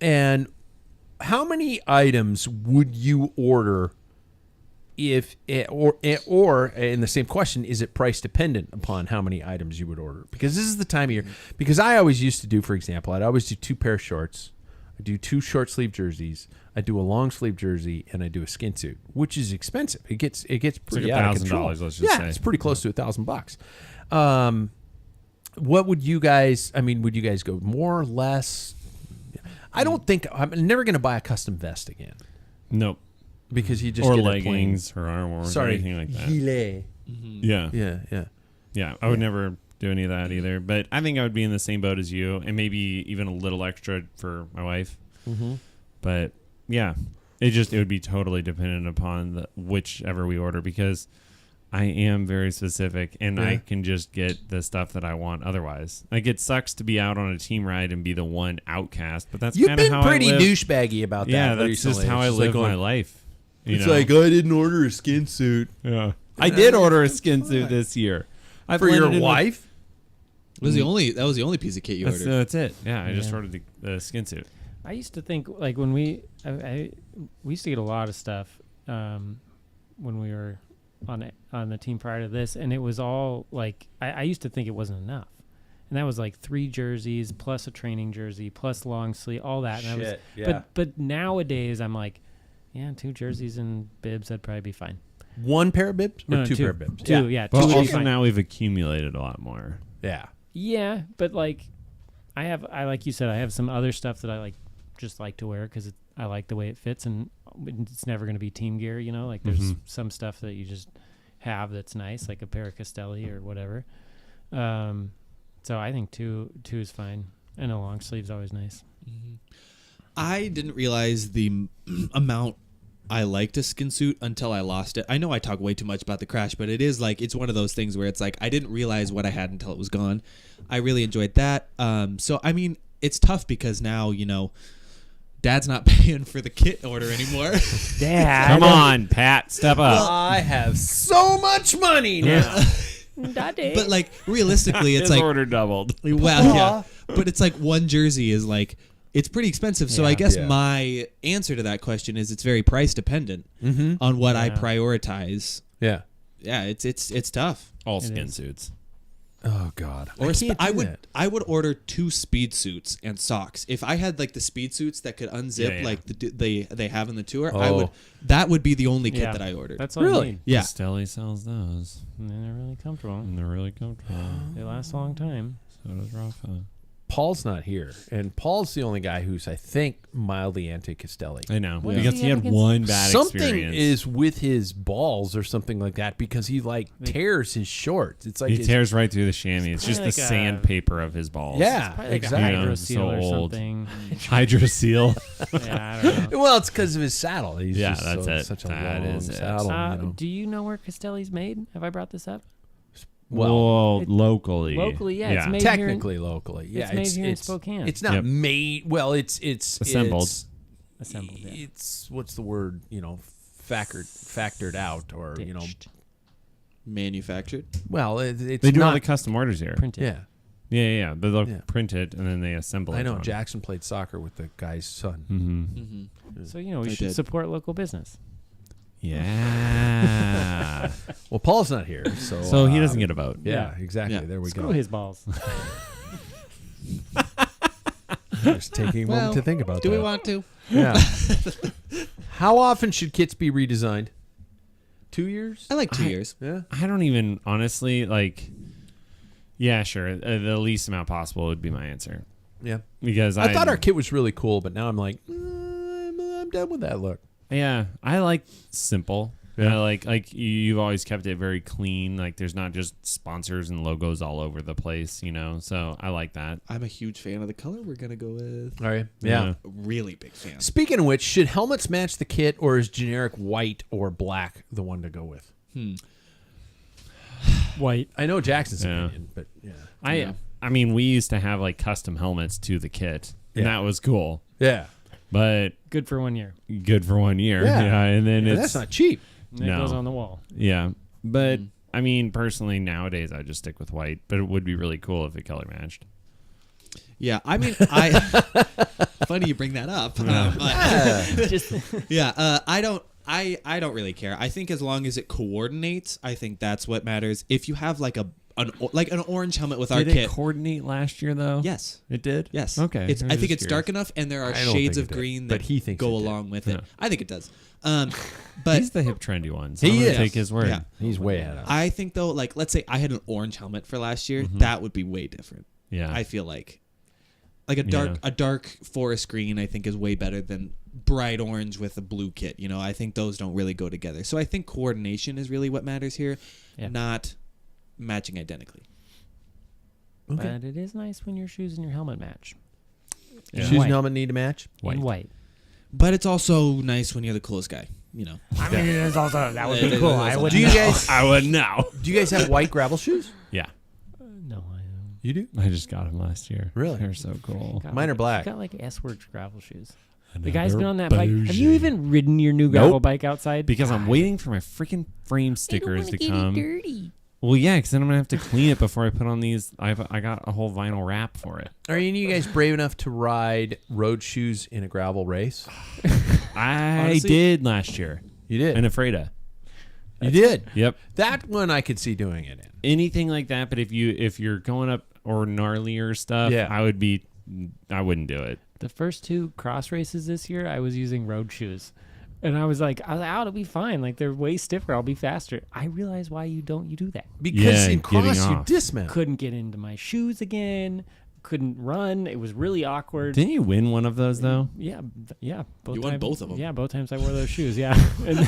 And how many items would you order if or in the same question, is it price dependent upon how many items you would order? Because this is the time of year. Because I always used to do, for example, I'd always do 2 pair of shorts. I do 2 short sleeve jerseys. I do a long sleeve jersey, and I do a skin suit, which is expensive. It gets pretty like out of control. $1,000, let's just say. It's pretty close to $1,000. What would you guys? I mean, would you guys go more, less? I don't think I'm never going to buy a custom vest again Nope. because you just Or get leggings or armor or anything like that. Gilet. Yeah. I would never do any of that either. But I think I would be in the same boat as you, and maybe even a little extra for my wife. Mm-hmm. But yeah, it would be totally dependent upon whichever we order, because I am very specific, and I can just get the stuff that I want otherwise. Like, it sucks to be out on a team ride and be the one outcast, but that's kind of how I live. You've been pretty douchebaggy about that. Yeah, that's recently. just how I live my life. It's like, I didn't order a skin suit. Yeah, I did order a skin suit this year. For your wife? That was the only piece of kit you ordered. That's it. Yeah, I just ordered the skin suit. I used to think, like, when we used to get a lot of stuff when we were on the team prior to this, and it was all like I used to think it wasn't enough, and that was like 3 jerseys plus a training jersey plus long sleeve, all that. And but nowadays I'm like, 2 jerseys and bibs, that'd probably be fine. 1 pair of bibs or No, 2 two. pair of bibs? 2, yeah. But 2 also now we've accumulated a lot more. Yeah. Yeah, but like I like you said, I have some other stuff that I just like to wear because I like the way it fits, and it's never going to be team gear, you know. Like there's some stuff that you just have that's nice, like a pair of Castelli or whatever. So I think 2 is fine, and a long sleeve's always nice. I didn't realize the amount I liked a skin suit until I lost it. I know I talk way too much about the crash, but it is like, it's one of those things where it's like I didn't realize what I had until it was gone. I really enjoyed that. So I mean, it's tough because now, you know, Dad's not paying for the kit order anymore. Dad, come on, Pat, step up. Well, I have so much money now. Daddy. But like realistically, it's His like order doubled. well, yeah. But it's like 1 jersey is like, it's pretty expensive. So I guess Yeah. my answer to that question is it's very price dependent on what I prioritize. Yeah. Yeah, it's tough. All It skin is. suits. Oh God. Or I I would order 2 speed suits and socks. If I had like the speed suits that could unzip like they have in the tour, that would be the only kit that I ordered. That's all you need. Yeah. Castelli sells those, And they're really comfortable. and they're really comfortable. They last a long time. So does Rafa. Paul's not here, and Paul's the only guy who's, I think, mildly anti-Castelli. I know, What because does he he had have against- one bad Something experience. is with his balls or something like that, because he tears his shorts. It's like He tears right through the chamois. It's just probably the like sandpaper of his balls. Yeah, Probably like exactly. a hydro so seal or old. something. Hydro seal. Yeah, I don't know. Well, it's because of his saddle. He's Yeah, just that's it. such a That long is it. saddle. Do you know where Castelli's made? Have I brought this up? Well, It- locally. Locally, yeah. It's made Technically, locally, yeah, it's made here in Spokane. It's not Yep. made. Well, it's Assembled. assembled. Yeah. It's what's the word? You know, factored out, or you know, Stitched. Manufactured. well, it's They do not. all the custom orders here. Printed. Yeah, Yeah. But they'll Yeah. print it and then they assemble it. I know. on. Jackson played soccer with the guy's son. Mm-hmm. So, you know, we I should did. support local business. Yeah. Well, Paul's not here, so So he doesn't get a vote. Yeah, exactly. Yeah. There we Screw go. his balls. Just taking a moment to think about Do that. we want to? Yeah. How often should kits be redesigned? 2 years? I like 2 years. Yeah. I don't even honestly like. Yeah, sure. The least amount possible would be my answer, Yeah. because I thought our kit was really cool, but now I'm like, I'm done with that look. Yeah, I like simple. Yeah. I like you've always kept it very clean. Like there's not just sponsors and logos all over the place, you know. So I like that. I'm a huge fan of the color we're gonna go with. All right. Yeah. Really big fan. Speaking of which, should helmets match the kit, or is generic white or black the one to go with? White. I know Jackson's Yeah. opinion, but yeah. I mean, we used to have like custom helmets to the kit, and Yeah. that was cool. Yeah. But Good for 1 year. good for 1 year. Yeah. Yeah, and then And it's that's not cheap. And it No. goes on the wall. yeah. But I mean, personally, nowadays I just stick with white. But it would be really cool if it color matched. Yeah, I mean, funny you bring that up. I don't really care. I think as long as it coordinates, I think that's what matters. If you have like an orange helmet with our Did kit, it coordinate last year though? yes, It did? yes, Okay. I think it's dark enough, and there are I don't shades think of it did, green but that he thinks go it did. along with it. Yeah. I think it does. But He's the hip trendy one. So He I'm gonna is. take his word. Yeah. He's way ahead of us. I think though, like let's say I had an orange helmet for last year, that would be way different. Yeah. I feel like a dark forest green I think is way better than bright orange with a blue kit. You know, I think those don't really go together. So I think coordination is really what matters here, not matching identically. Okay. But it is nice when your shoes and your helmet match. Yeah. Shoes and White. helmet need to match. In white. But it's also nice when you're the coolest guy. You know. I mean, it is also that would It be is cool. also I nice. would. Do you guys? I would know. Do you guys have white gravel shoes? Yeah. No, You do. I just got him last year. Really? They're so cool. got Mine are black. Got like S-Works gravel shoes. The Another guy's been on that bike. Have bougie. you even ridden your new gravel Nope. bike outside? Because I'm waiting for my freaking frame stickers to come. dirty. Well, yeah, because then I'm gonna have to clean it before I put on these. I got a whole vinyl wrap for it. Are any of you guys brave enough to ride road shoes in a gravel race? I Honestly- did last year You did. in Afreda. You did. Yep. That one I could see doing it in. Anything like that, but if you're going up or gnarlier stuff, Yeah. I wouldn't do it. The first 2 cross races this year, I was using road shoes. And I was like, it'll be fine. Like, they're way stiffer. I'll be faster. I realize why you do that. Because Yeah, in cross getting you off. dismount. Couldn't get into my shoes again. Couldn't run. It was really awkward. Didn't you win one of those though? Yeah. Both You won both of them. Yeah, both times I wore those shoes. Yeah. And,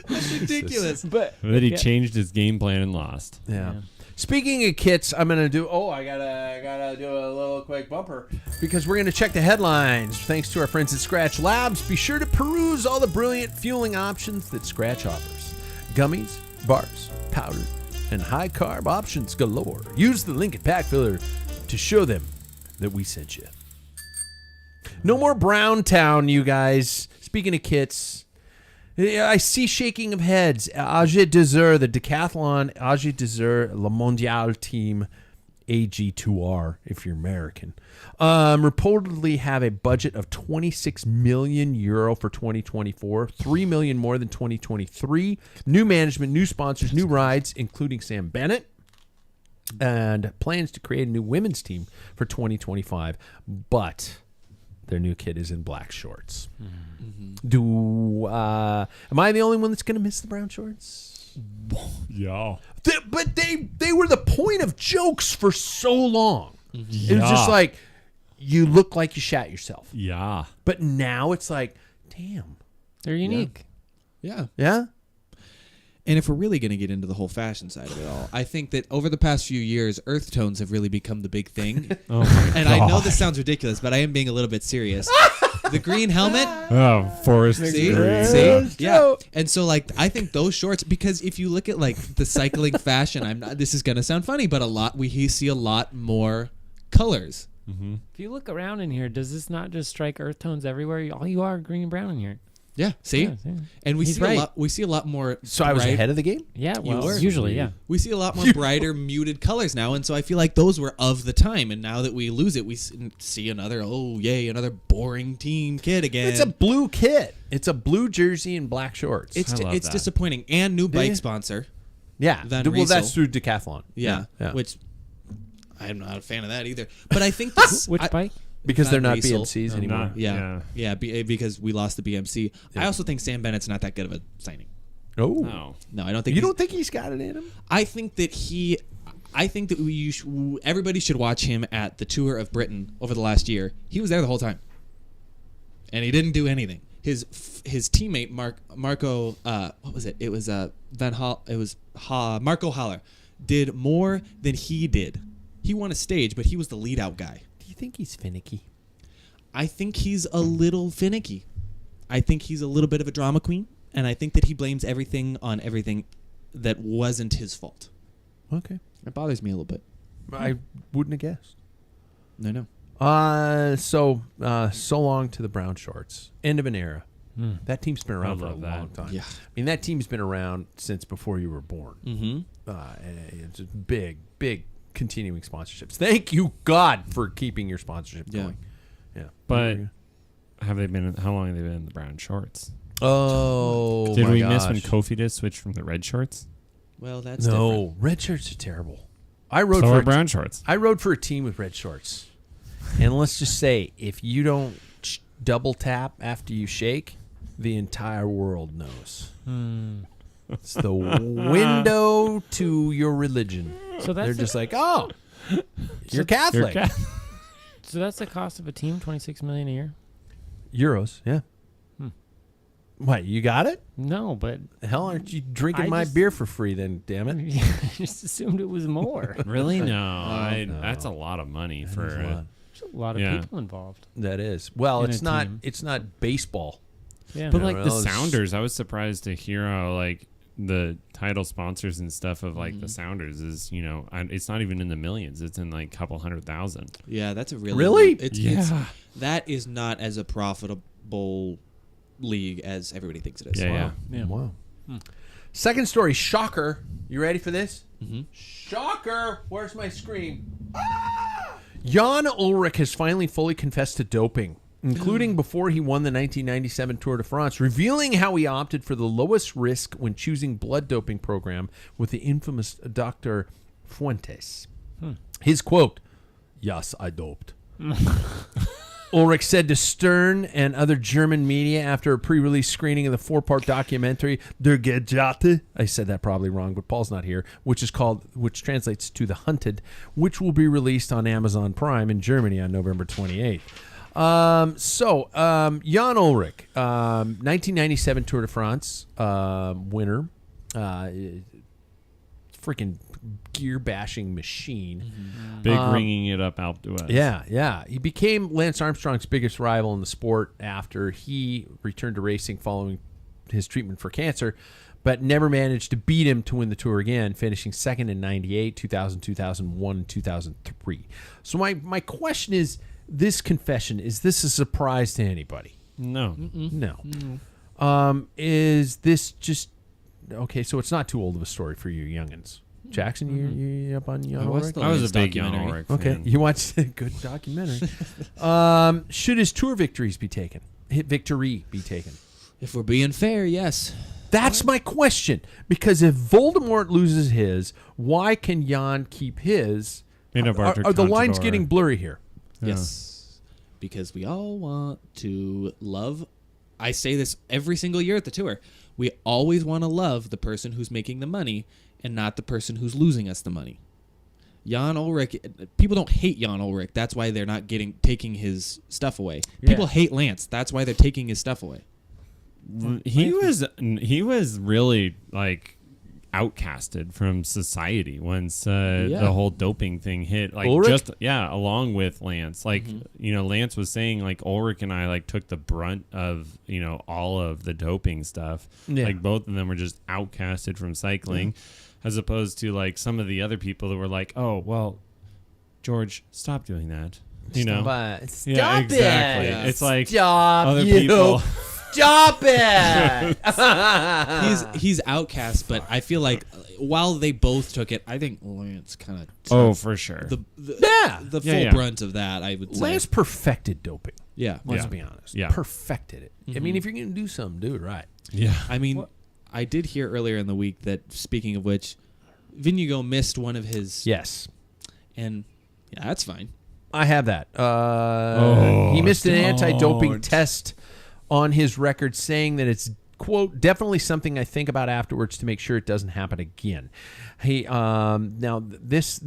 That's ridiculous. but But he yeah. changed his game plan and lost. Yeah. Yeah. Speaking of kits, I'm gonna do. Oh, I gotta do a little quick bumper because we're gonna check the headlines. Thanks to our friends at Scratch Labs. Be sure to peruse all the brilliant fueling options that Scratch offers: gummies, bars, powder, and high carb options galore. Use the link at Packfiller to show them that we sent you. No more Brown Town, you guys. Speaking of kits. I see shaking of heads. AG Desert, the decathlon AG Desert Le Mondial team, AG2R, if you're American, reportedly have a budget of 26 million euro for 2024, 3 million more than 2023. New management, new sponsors, new rides, including Sam Bennett, and plans to create a new women's team for 2025. But their new kid is in black shorts. Am I the only one that's going to miss the brown shorts? Yeah. But they were the point of jokes for so long. It was just like, you look like you shat yourself. Yeah. But now it's like, damn. They're unique. Yeah. Yeah? And if we're really going to get into the whole fashion side of it all, I think that over the past few years, earth tones have really become the big thing. Oh my And I know this sounds ridiculous, but I am being a little bit serious. The green helmet. Oh, Forest See? Green. See? Yeah. And so, like, I think those shorts, because if you look at, like, the cycling fashion, this is going to sound funny, but we see a lot more colors. If you look around in here, does this not just strike earth tones everywhere? All you are green and brown in here. Yeah. See? Yeah, see? And we He's see right. a lot. We see a lot more. So I was bright- ahead of the game? Yeah, well, were. usually, yeah. We see a lot more brighter, muted colors now, and so I feel like those were of the time. And now that we lose it, we see another. Oh, yay! Another boring team kid again. It's a blue kit. It's a blue jersey and black shorts. It's I love that. disappointing. And new bike you? sponsor. yeah. Van Well, that's Riesel. through Decathlon. Yeah. Yeah. Which I'm not a fan of that either. But I think this. Which bike? Because they're Van not Riesel. BMCs I'm anymore. not. Yeah, because we lost the BMC. I also think Sam Bennett's not that good of a signing. Oh. No. No, I don't think. You he's- don't think he's got it in him? I think that everybody should watch him at the Tour of Britain over the last year. He was there the whole time, and he didn't do anything. His teammate Marco, what was it? It was Marco Haller did more than he did. He won a stage, but he was the lead out guy. Do you think he's finicky? I think he's a little finicky. I think he's a little bit of a drama queen, and I think that he blames everything on everything that wasn't his fault. Okay. It bothers me a little bit. I wouldn't have guessed. No. So long to the brown shorts. End of an era. That team's been around I for a love that. long time. Yeah. I mean, that team's been around since before you were born. Mm-hmm. And it's a big continuing sponsorships. Thank you, God, for keeping your sponsorship Yeah. going. Yeah. But have they been? How long have they been in the brown shorts? Oh, Did my we miss when gosh. Kofi did switch from the red shorts? Well, that's different. No, red shirts are terrible. I rode So for are brown shorts. I rode for a team with red shorts, and let's just say, if you don't double tap after you shake, the entire world knows. It's the window to your religion. So They're that's just like, oh, you're Catholic. so that's the cost of a team, $26 million a year. Euros, yeah. What, you got it? No, but Hell, aren't you drinking I my just- beer for free then, damn it? I just assumed it was more. Really? No, no. that's a lot of money That for. is a lot. There's a lot of Yeah. people involved. That is. Well, In it's a not team. it's not baseball. Yeah. But Yeah, like well, the it's- Sounders, I was surprised to hear how like the title sponsors and stuff of like the Sounders is, it's not even in the millions. It's in like a couple 100,000. Yeah, that's a Really? It's that is not as a profitable league as everybody thinks it is. Yeah, Yeah. Wow. Second story, shocker. You ready for this? Mhm. Shocker. Where's my screen? Jan Ullrich has finally fully confessed to doping, including before he won the 1997 Tour de France, revealing how he opted for the lowest risk when choosing blood doping program with the infamous Dr. Fuentes. His quote, "Yes, I doped." Ulrich said to Stern and other German media after a pre-release screening of the 4-part documentary Der Gejagte, I said that probably wrong, but Paul's not here, which translates to The Hunted, which will be released on Amazon Prime in Germany on November 28th. Jan Ullrich, 1997 Tour de France winner, freaking gear-bashing machine. Big ringing it up Alpe d'Huez. Yeah. He became Lance Armstrong's biggest rival in the sport after he returned to racing following his treatment for cancer, but never managed to beat him to win the Tour again, finishing second in 98, 2000, 2001, and 2003. So my question is, this confession, is this a surprise to anybody? No. No. Is this just... Okay, so it's not too old of a story for you youngins. Jackson, you up on Jan I watched Ullrich? the I was a Lance big Jan documentary. Ullrich Okay, fan. you watched a good documentary. Should his tour victories be taken? Victory be taken? If we're being fair, yes. That's my question. Because if Voldemort loses his, why can Jan keep his? Peanut butter Are the lines Contador. getting blurry here? Yeah. Yes. Because we all want to love. I say this every single year at the tour. We always want to love the person who's making the money and not the person who's losing us the money. Jan Ullrich, people don't hate Jan Ullrich. That's why they're not taking his stuff away. Yeah. People hate Lance. That's why they're taking his stuff away. He was really like outcasted from society once the whole doping thing hit. Like Ulrich? along with Lance. Like Lance was saying like Ulrich and I like took the brunt of all of the doping stuff. Yeah. Like both of them were just outcasted from cycling, as opposed to like some of the other people that were like, oh well, George, stop doing that. Stop Yeah, exactly. it. It's like Stop other you. people. Stop it. He's outcast, but I feel like while they both took it, I think Lance kind of Oh, for sure. the Yeah. the Yeah, full yeah. brunt of that. I would say. Lance perfected doping. Yeah. Let's Yeah. be honest. Yeah. Perfected it. I mean, if you're going to do something, do it right. yeah. I mean, I did hear earlier in the week that, speaking of which, Vinigo missed one of his, Yes. and yeah, that's fine. I have that. Oh, He missed an anti-doping don't. test on his record, saying that it's, quote, definitely something I think about afterwards to make sure it doesn't happen again. He now this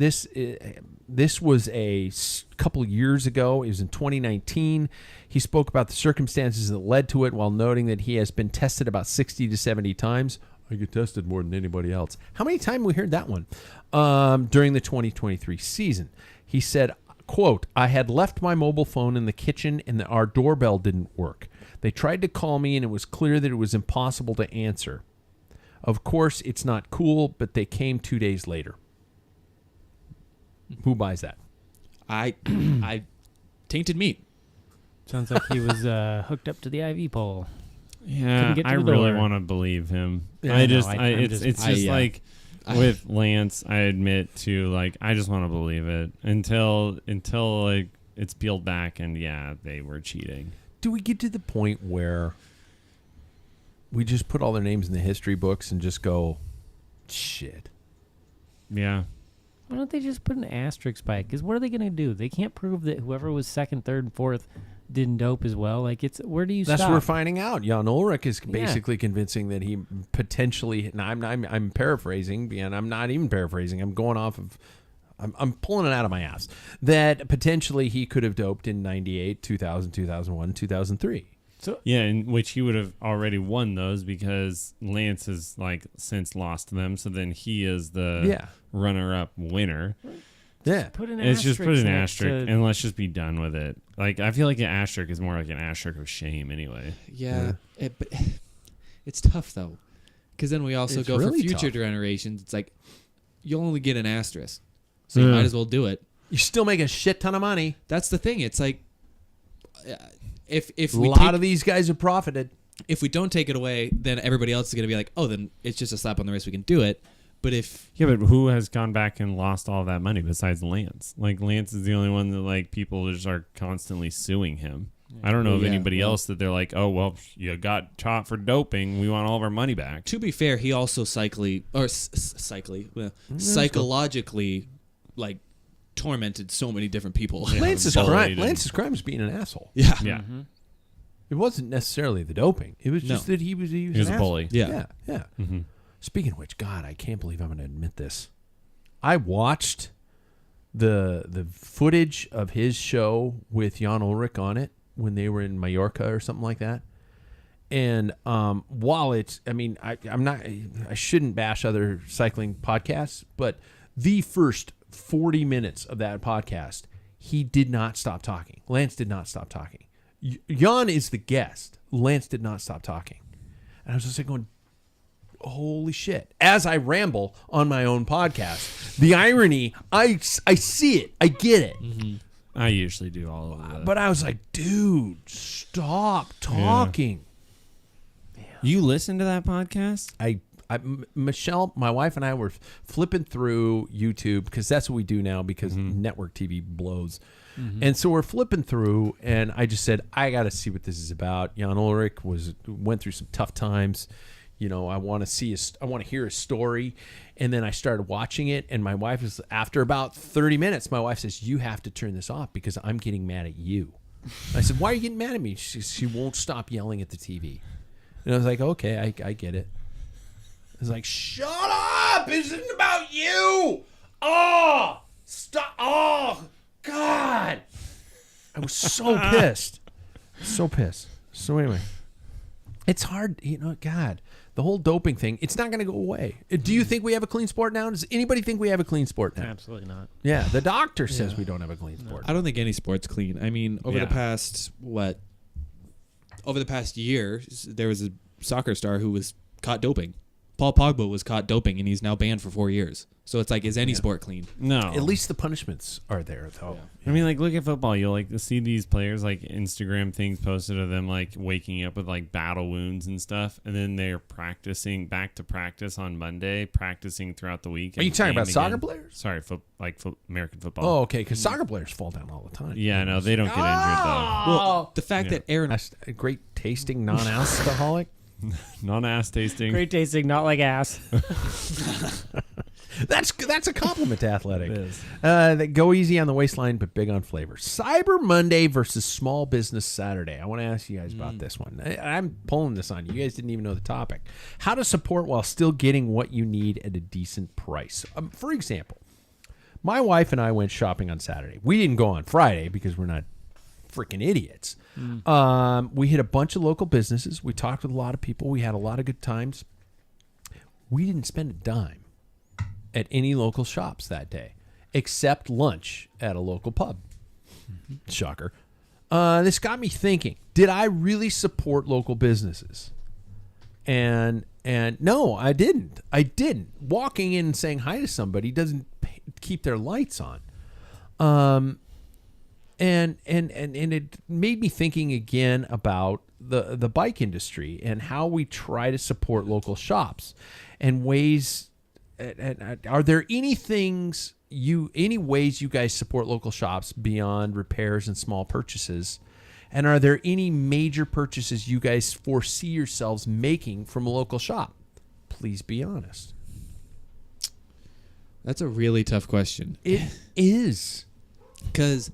was a couple years ago. It was in 2019. He spoke about the circumstances that led to it, while noting that he has been tested about 60 to 70 times. I get tested more than anybody else. How many times we heard that one during the 2023 season? He said, quote, I had left my mobile phone in the kitchen and our doorbell didn't work. They tried to call me and it was clear that it was impossible to answer. Of course, it's not cool, but they came 2 days later. Who buys that? I tainted meat. Sounds like he was hooked up to the IV pole. Yeah, Couldn't get to I the really door. want to believe him. Yeah, I no, just, I'm it's just- just like with Lance, I admit to like I just want to believe it until like it's peeled back and yeah, they were cheating. Do we get to the point where we just put all their names in the history books and just go, shit? Yeah. Why don't they just put an asterisk by it? Because what are they going to do? They can't prove that whoever was second, third, and fourth didn't dope as well. Like, it's where do you That's stop? what we're finding out. Jan Ulrich is basically convincing that he potentially, and I'm paraphrasing, and I'm not even paraphrasing. I'm going off of, I'm pulling it out of my ass, that potentially he could have doped in 98, 2000, 2001, 2003. So Yeah, in which he would have already won those because Lance has like since lost them. So then he is the runner-up winner. Yeah. put an It's asterisk. just put an next asterisk to- and let's just be done with it. Like I feel like an asterisk is more like an asterisk of shame anyway. Yeah, but it's tough though, because then we also It's go really for future tough. generations. It's like you'll only get an asterisk, so you Yeah. might as well do it. You still make a shit ton of money. That's the thing. It's like if A we lot of these guys have profited. if we don't take it away, then everybody else is going to be like, oh, then it's just a slap on the wrist. We can do it. But if Yeah, but who has gone back and lost all that money besides Lance? Like Lance is the only one that like people just are constantly suing him. I don't know of Yeah, anybody well- else that they're like, oh well, you got caught for doping. We want all of our money back. to be fair, he also psychologically like tormented so many different people. Yeah. Lance's bullied crime. and- Lance's crime is being an asshole. Yeah. Yeah, It wasn't necessarily the doping. It was just No. that he was he was an a asshole. bully. Yeah. Yeah. Mm-hmm. Speaking of which, God, I can't believe I'm going to admit this. I watched the footage of his show with Jan Ulrich on it when they were in Mallorca or something like that. And while it's, I mean, I shouldn't bash other cycling podcasts, but the first 40 minutes of that podcast, he did not stop talking. Lance did not stop talking. Jan is the guest. Lance did not stop talking. And I was just like going, holy shit. As I ramble on my own podcast, the irony, I see it. I get it. Mm-hmm. I usually do all of that. But I was like, dude, stop talking. You listen to that podcast? Michelle, my wife, and I were flipping through YouTube because that's what we do now because network TV blows. And so we're flipping through, and I just said, I got to see what this is about. Jan Ulrich went through some tough times. You know, I want to hear his story. And then I started watching it, and my wife is, after about 30 minutes, my wife says, you have to turn this off because I'm getting mad at you. I said, why are you getting mad at me? She won't stop yelling at the TV. And I was like, okay, I get it. I was like, shut up! This isn't about you! Oh! Stop! Oh! God! I was so pissed. So pissed. So anyway, it's hard, you know, God. The whole doping thing, it's not going to go away. Do you think we have a clean sport now? Does anybody think we have a clean sport now? Absolutely not. Yeah, the doctor says we don't have a clean sport. I don't think any sport's clean. I mean, over Yeah. the past year, there was a soccer star who was caught doping. Paul Pogba was caught doping, and he's now banned for 4 years. So it's like, is any sport clean? No. At least the punishments are there, though. I mean, like, look at football. You'll like see these players like Instagram things posted of them like waking up with like battle wounds and stuff, and then they're practicing back to practice on Monday, practicing throughout the week. Are you and talking about playing soccer again. players? Sorry, American football. Oh, okay, because soccer players fall down all the time. Yeah, no, they don't get injured though. Well, the fact Yeah. that Aaron A great tasting non-alcoholic. Non-ass tasting. Great tasting, not like ass. That's a compliment to athletic. It is. They go easy on the waistline, but big on flavor. Cyber Monday versus Small Business Saturday. I want to ask you guys about this one. I'm pulling this on you. You guys didn't even know the topic. How to support while still getting what you need at a decent price. For example, my wife and I went shopping on Saturday. We didn't go on Friday because we're not freaking idiots. We hit a bunch of local businesses. We talked with a lot of people. We had a lot of good times. We didn't spend a dime at any local shops that day, except lunch at a local pub. Shocker. This got me thinking, did I really support local businesses? And no, I didn't. Walking in and saying hi to somebody doesn't keep their lights on. And it made me thinking again about the bike industry and how we try to support local shops and ways are there any ways you guys support local shops beyond repairs and small purchases? And are there any major purchases you guys foresee yourselves making from a local shop? Please be honest. That's a really tough question. It is. Because,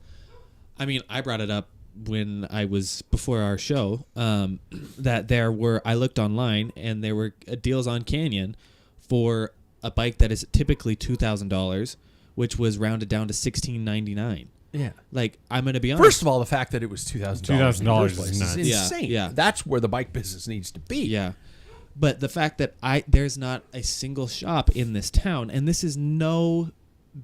I mean, I brought it up when I was before our show, that I looked online and there were deals on Canyon for a bike that is typically $2,000, which was rounded down to $1,699. Yeah. Like, I'm going to be honest. First of all, the fact that it was $2,000 $2,000 is is nuts. insane. Yeah. That's where the bike business needs to be. Yeah. But the fact that there's not a single shop in this town, and this is no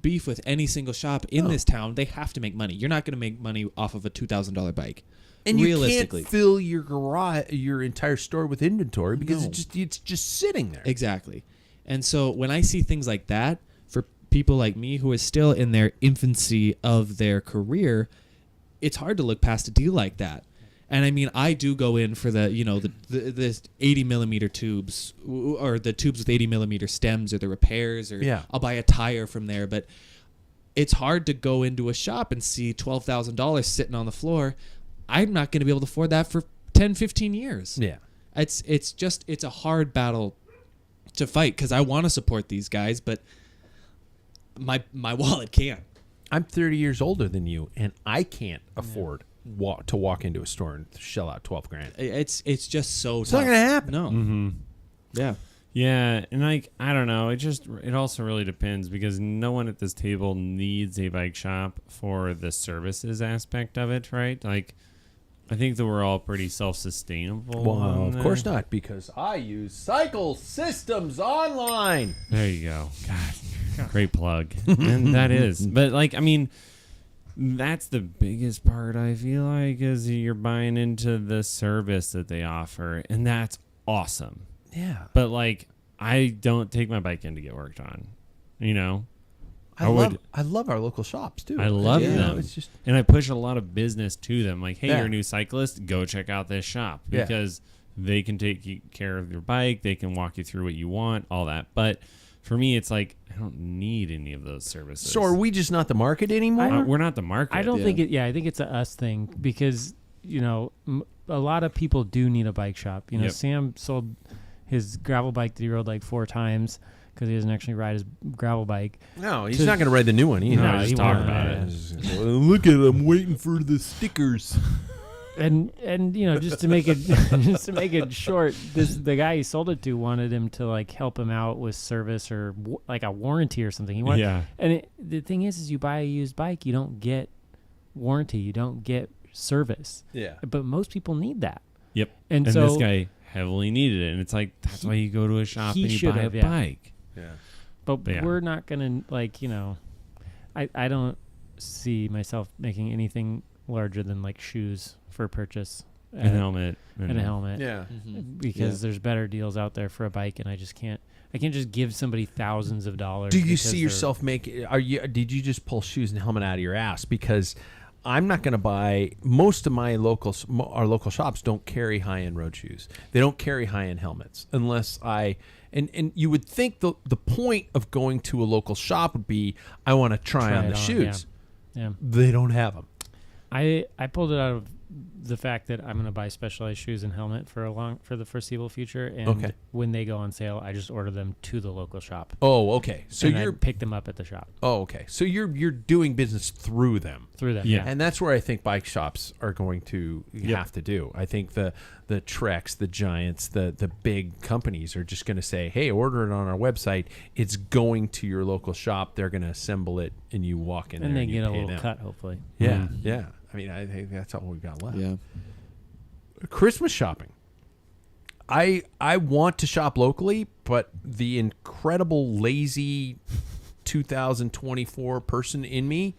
beef with any single shop in this town, they have to make money. You're not going to make money off of a $2,000 bike. And you realistically. can't fill your garage, your entire store with inventory because it's just sitting there. Exactly. And so when I see things like that, for people like me who are still in their infancy of their career, it's hard to look past a deal like that. And I mean, I do go in for the 80 millimeter tubes, or the tubes with 80 millimeter stems, or the repairs, or I'll buy a tire from there. But it's hard to go into a shop and see $12,000 sitting on the floor. I'm not going to be able to afford that for 10, 15 years. Yeah. It's a hard battle to fight, because I want to support these guys, but my wallet can't. I'm 30 years older than you, and I can't afford to walk into a store and shell out $12,000. It's just so It's tough. not gonna happen. No. Mm-hmm. Yeah. Yeah, and like, I don't know, it also really depends, because no one at this table needs a bike shop for the services aspect of it, right? Like, I think that we're all pretty self-sustainable. Well, of course not, because I use Cycle Systems Online. There you go. God, great plug. And that is. But like, I mean, that's the biggest part, I feel like, is you're buying into the service that they offer, and that's awesome. Yeah. But like, I don't take my bike in to get worked on, you know? I love our local shops too. I love them. It's just, and I push a lot of business to them. Like, hey, Yeah. you're a new cyclist, go check out this shop, Yeah. because they can take care of your bike. They can walk you through what you want, all that. But for me, it's like, I don't need any of those services. so are we just not the market anymore? We're not the market. I don't think it. Yeah, I think it's a us thing, because a lot of people do need a bike shop. Yep. Sam sold his gravel bike that he rode like 4 times because he doesn't actually ride his gravel bike. No, he's not going to ride the new one either. No, just talk about it. Look at it, I'm waiting for the stickers. And just to make it short, the guy he sold it to wanted him to like help him out with service or like a warranty or something. He wanted, Yeah. And the thing is you buy a used bike, you don't get warranty, you don't get service. Yeah. But most people need that. Yep. And And so this guy heavily needed it. And it's like, that's why you go to a shop he and you should buy a have, yeah. bike. Yeah. But Yeah. we're not gonna I don't see myself making anything larger than like shoes for purchase. And a helmet. And a helmet. Yeah. Because there's better deals out there for a bike, and I can't just give somebody thousands of dollars. Do you because see yourself making? Did you just pull shoes and helmet out of your ass? Because I'm not going to buy. Most of our local shops don't carry high-end road shoes. They don't carry high-end helmets unless and you would think the point of going to a local shop would be, I want to try on the shoes. Yeah. They don't have them. I pulled it out of the fact that I'm going to buy specialized shoes and helmet for the foreseeable future, and when they go on sale, I just order them to the local shop. Oh, okay. So I pick them up at the shop. Oh, okay. So you're doing business through them. Through them. Yeah. And that's where I think bike shops are going to have to do. I think the Treks, the Giants, the big companies are just going to say, hey, order it on our website. It's going to your local shop. They're going to assemble it, and you walk in And there they and you get a pay little them. cut, hopefully. Yeah, yeah. I mean, I think that's all we've got left. Yeah. Christmas shopping. I want to shop locally, but the incredible lazy 2024 person in me,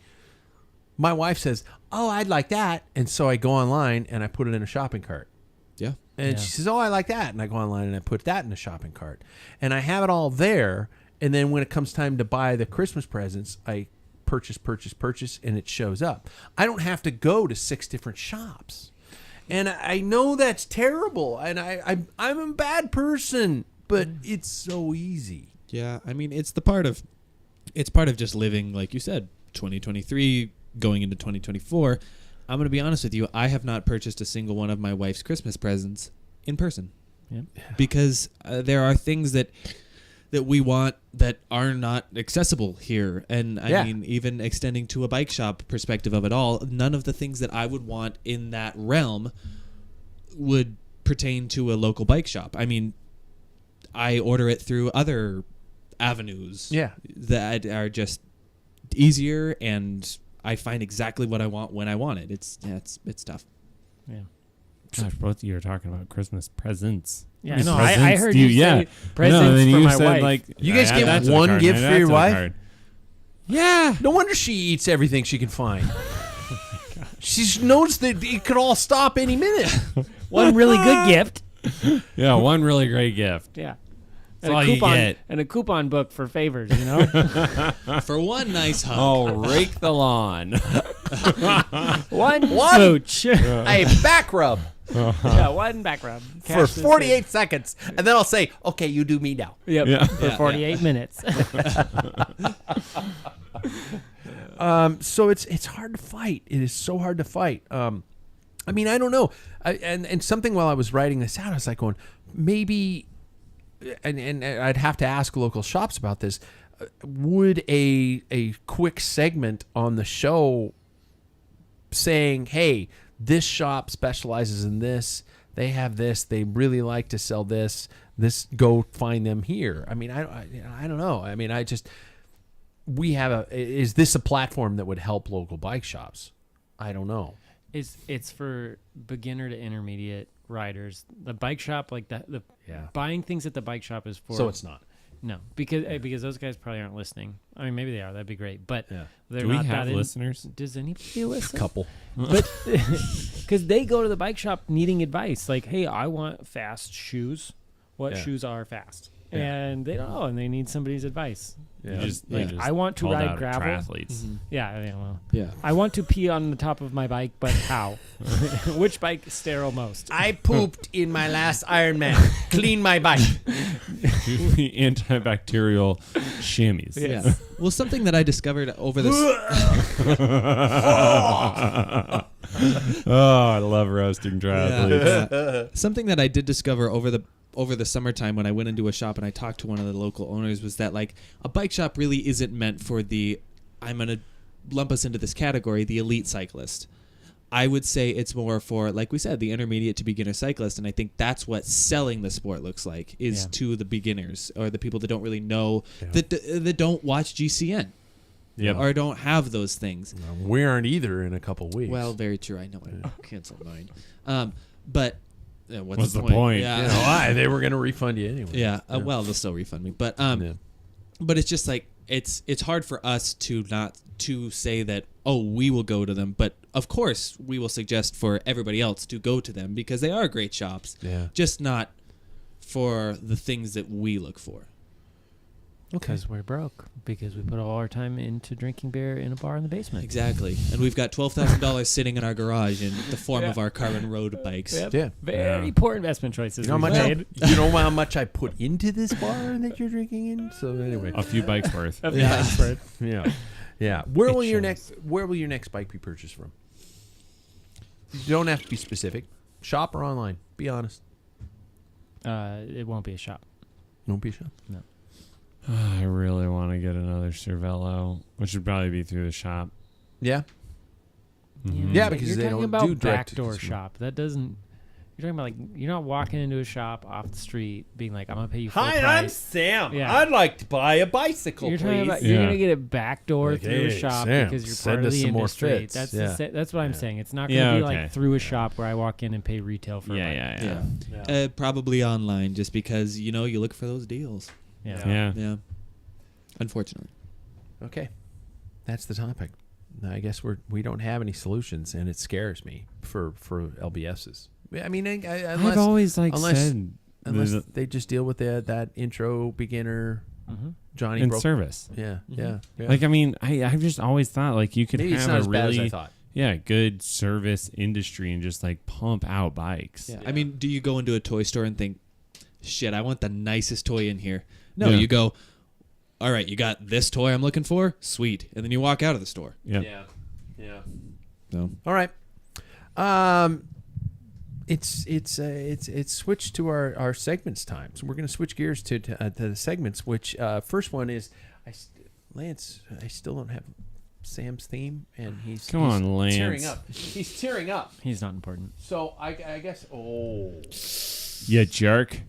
my wife says, oh, I'd like that. And so I go online and I put it in a shopping cart. Yeah. And she says, oh, I like that. And I go online and I put that in a shopping cart. And I have it all there. And then when it comes time to buy the Christmas presents, I purchase, and it shows up. I don't have to go to 6 different shops. And I know that's terrible. And I'm a bad person, but it's so easy. Yeah, I mean, it's part of just living, like you said, 2023 going into 2024. I'm going to be honest with you. I have not purchased a single one of my wife's Christmas presents in person. Yeah. Because there are things that we want that are not accessible here. And I mean, even extending to a bike shop perspective of it all, none of the things that I would want in that realm would pertain to a local bike shop. I mean, I order it through other avenues that are just easier, and I find exactly what I want when I want it. It's tough. Yeah. Gosh, both of you are talking about Christmas presents. Yeah, I know. I heard you say presents then for you my said, wife. like, You guys add get that to the one cart, gift add for that your to the wife? cart. Yeah. No wonder she eats everything she can find. She knows that it could all stop any minute. One really good gift. Yeah, one really great gift. Yeah. That's all you get. And a coupon book for favors, you know? For one nice hug. Oh, rake the lawn. One smooch. A back rub Yeah, one back rub. for Cash this 48 seconds. And then I'll say, okay, you do me now. in. Yep. Yeah. For 48 minutes. So it's hard to fight. It is so hard to fight. I mean, I don't know. And something while I was writing this out, I was like going, maybe, and I'd have to ask local shops about this. Would a quick segment on the show saying, hey, this shop specializes in this, they have this, they really like to sell this, go find them here. I mean, I don't know. I mean, is this a platform that would help local bike shops? I don't know. It's for beginner to intermediate riders. The bike shop, like the Yeah. buying things at the bike shop is for. So it's not. No, because those guys probably aren't listening. I mean, maybe they are. That'd be great. But they're Do we not have that in- listeners? Does anybody listen? Couple. But because they go to the bike shop needing advice, like, hey, I want fast shoes. What Yeah. shoes are fast? Yeah. And they don't know, and they need somebody's advice. You just I want to called ride out gravel. triathletes. Well, Yeah. I want to pee on the top of my bike, but how? Which bike is sterile most? I pooped in my last Ironman. Clean my bike. The antibacterial chamois. Yeah. Well, something that I discovered over this. Oh, I love roasting triathletes. Yeah. Something that I did discover over the summertime when I went into a shop and I talked to one of the local owners was that, like, a bike shop really isn't meant for I'm going to lump us into this category, the elite cyclist. I would say it's more for, like we said, the intermediate to beginner cyclist, and I think that's what selling the sport looks like, is to the beginners or the people that don't really know, that don't watch GCN. Yep. Or don't have those things. We aren't either in a couple weeks. Well, very true. I know I canceled mine. But what's the point? Yeah. You know, why? They were going to refund you anyway. Yeah. Well, they'll still refund me. But but it's just like it's hard for us to not to say that, oh, we will go to them, but of course we will suggest for everybody else to go to them because they are great shops. Yeah. Just not for the things that we look for. Because we're broke. Because we put all our time into drinking beer in a bar in the basement. Exactly. And we've got $12,000 sitting in our garage in the form of our carbon road bikes. Yep. Yeah. Very poor investment choices. You know, we've made. you know how much I put into this bar that you're drinking in? So anyway. A few bikes worth. Yeah. Yeah. Where It will your shows. next bike be purchased from? You don't have to be specific. Shop or online? Be honest. It won't be a shop. Don't be a shop. No. I really want to get another Cervelo, which would probably be through the shop. Yeah. Mhm. Yeah, but because you're they talking don't about do direct to backdoor consumer. shop. That doesn't. You're talking about, like, you're not walking into a shop off the street being like, I'm gonna pay you full price. Sam. Yeah. I'd like to buy a bicycle, You're talking about Yeah. you're gonna get it backdoor Like, through hey, a shop Sam, because you're send part of us the some more industry. fits. That's Yeah. that's what I'm saying. It's not gonna Yeah, be okay. like through a shop where I walk in and pay retail for Yeah, like, yeah. Yeah. Probably online, just because you look for those deals. Yeah. Yeah. Unfortunately. Okay. That's the topic. I guess we don't have any solutions, and it scares me for LBSs. I mean, I've unless always said they just deal with that intro beginner Johnny in broke. service. Yeah. Like, I mean, I've just always thought, like, you could Maybe it's have not a as bad as I really thought. good service industry and just, like, pump out bikes. Yeah. I mean, do you go into a toy store and think, shit, I want the nicest toy in here? No, Yeah. you go, all right, you got this toy I'm looking for? Sweet. And then you walk out of the store. Yeah. So All right. It's switched to our segments time. So we're going to switch gears to the segments. Which first one is Lance. I still don't have Sam's theme, and he's Lance. tearing up. He's tearing up. He's not important. So I guess. Oh, You jerk.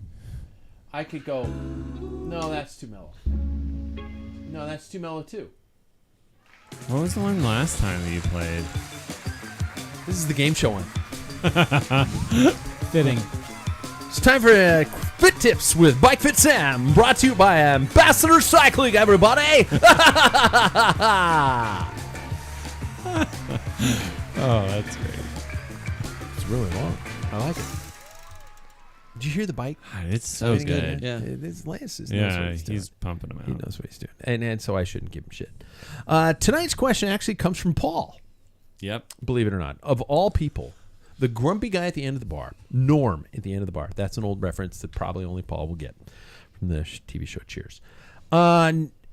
I could go. No, that's too mellow. No, that's too mellow too. What was the one last time that you played? This is the game show one. Fitting. It's time for Fit Tips with Bike Fit Sam, brought to you by Packfiller Cycling, everybody. Oh, that's great. It's really long. I like it. Did you hear the bike? It's so It's good. Yeah. It's Lance. Knows Yeah, what he's doing. pumping them out. He knows what he's doing. And so I shouldn't give him shit. Tonight's question actually comes from Paul, Yep. believe it or not. Of all people, the grumpy guy at the end of the bar, Norm at the end of the bar. That's an old reference that probably only Paul will get from the TV show Cheers.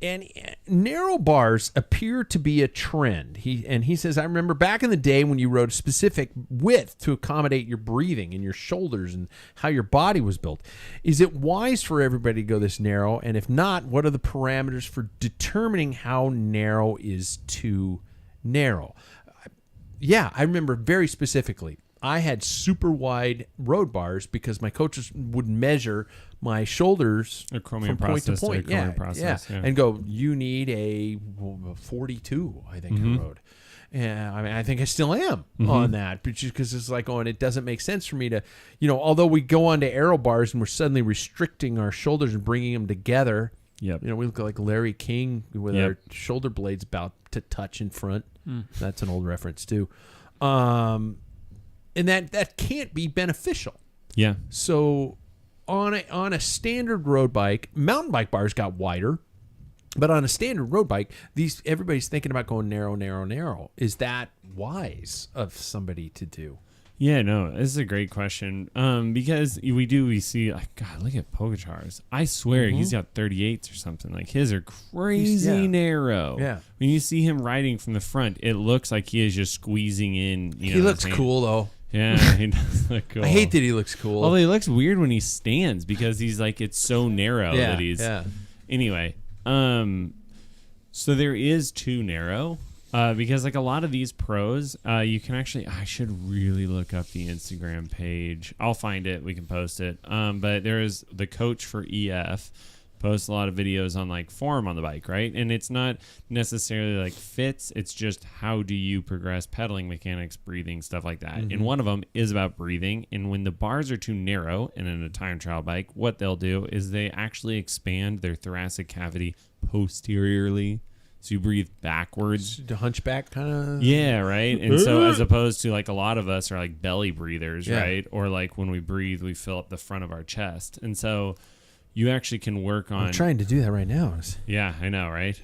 And narrow bars appear to be a trend. He says, I remember back in the day when you rode a specific width to accommodate your breathing and your shoulders and how your body was built. Is it wise for everybody to go this narrow? And if not, what are the parameters for determining how narrow is too narrow? Yeah, I remember very specifically. I had super wide road bars because my coaches would measure my shoulders A chromium from point to process to a point. chromium Yeah, process, yeah. and go, you need a 42, I think, Mm-hmm. I rode. And I mean, I think I still am on that, because it's like, it doesn't make sense for me to, although we go on to aero bars and we're suddenly restricting our shoulders and bringing them together. Yep. We look like Larry King with Yep. our shoulder blades about to touch in front. That's an old reference too. And that can't be beneficial. Yeah. So on a standard road bike, mountain bike bars got wider, but on a standard road bike, everybody's thinking about going narrow, narrow, narrow. Is that wise of somebody to do? Yeah, no, this is a great question. Because we see, like, God, look at Pogachar's. I swear he's got 38s or something. Like, his are crazy narrow. Yeah. When you see him riding from the front, it looks like he is just squeezing in. He looks cool though. Yeah, he does look cool. I hate that he looks cool. Although he looks weird when he stands because he's like, it's so narrow that he's. Yeah. Anyway, so there is too narrow. Because like a lot of these pros, you can actually, I should really look up the Instagram page. I'll find it. We can post it. But there is the coach for EF posts a lot of videos on like form on the bike, right? And it's not necessarily like fits. It's just how do you progress pedaling mechanics, breathing, stuff like that. And one of them is about breathing. And when the bars are too narrow, and in a time trial bike, what they'll do is they actually expand their thoracic cavity posteriorly. So you breathe backwards. The hunchback kind of. Yeah, right. And so as opposed to like a lot of us are like belly breathers, right? Or like when we breathe, we fill up the front of our chest. And so you actually can work on. I'm trying to do that right now. Yeah, I know, right?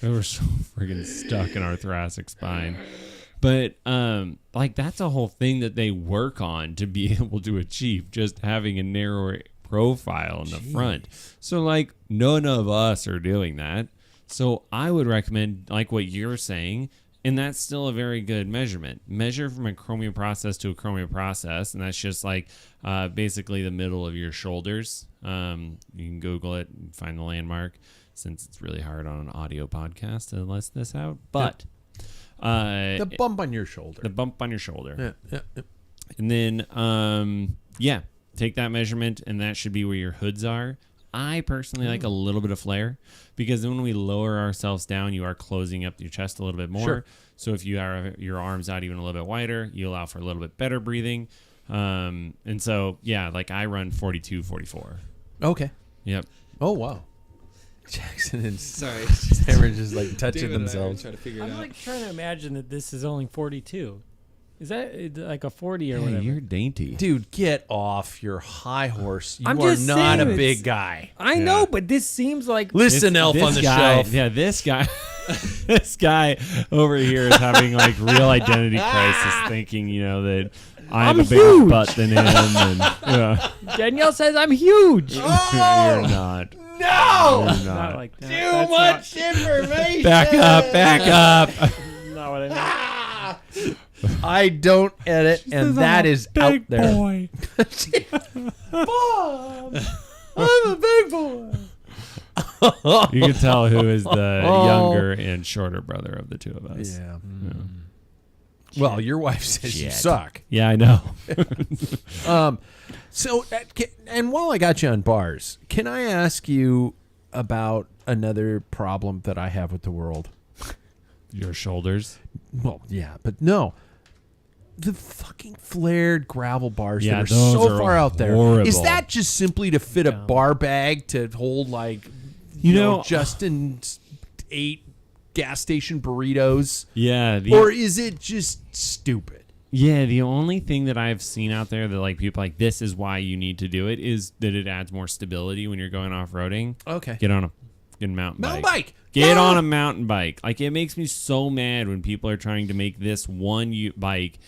We're so friggin' stuck in our thoracic spine. But like that's a whole thing that they work on to be able to achieve, just having a narrower profile in the front. So like none of us are doing that. So I would recommend like what you're saying, and that's still a very good measurement. Measure from a chromium process to a chromium process, and that's just like basically the middle of your shoulders. You can Google it and find the landmark, since it's really hard on an audio podcast to list this out. But The bump on your shoulder. the bump on your shoulder. Yeah. And then, take that measurement, and that should be where your hoods are. I personally like a little bit of flare, because when we lower ourselves down, you are closing up your chest a little bit more. Sure. So if you have your arms out even a little bit wider, you allow for a little bit better breathing. And so, like I run 42, 44. Okay. Yep. Oh, wow. Jackson and Sorry. Cameron just like touching David and I were themselves. trying to figure it I'm out. like trying to imagine that this is only 42. Is that like a 40 or whatever? You're dainty. Dude, get off your high horse. You I'm are just not saying a big it's- guy. I know, but this seems like Listen, Elf on the guy, Shelf. Yeah, this guy. This guy over here is having like real identity crisis, thinking, that I have I'm a bigger huge. butt than him. And, Danielle says I'm huge. You're not. No! Not like that. Too much information. Back up. Not what I meant. I don't edit, and that is out there. Boy. Mom, I'm a big boy. You can tell who is the younger and shorter brother of the two of us. Yeah. Well, your wife says you suck. Yeah, I know. So, and while I got you on bars, can I ask you about another problem that I have with the world? Your shoulders. Well, yeah, but no. The fucking flared gravel bars Yeah, that are those so are far out there. horrible. Is that just simply to fit a bar bag to hold, like, You know, Justin ate gas station burritos? Yeah. Or is it just stupid? Yeah, the only thing that I've seen out there that like people like this is why you need to do it is that it adds more stability when you're going off-roading. Okay. Get on a mountain bike. Yeah. Get on a mountain bike. Like it makes me so mad when people are trying to make this one bike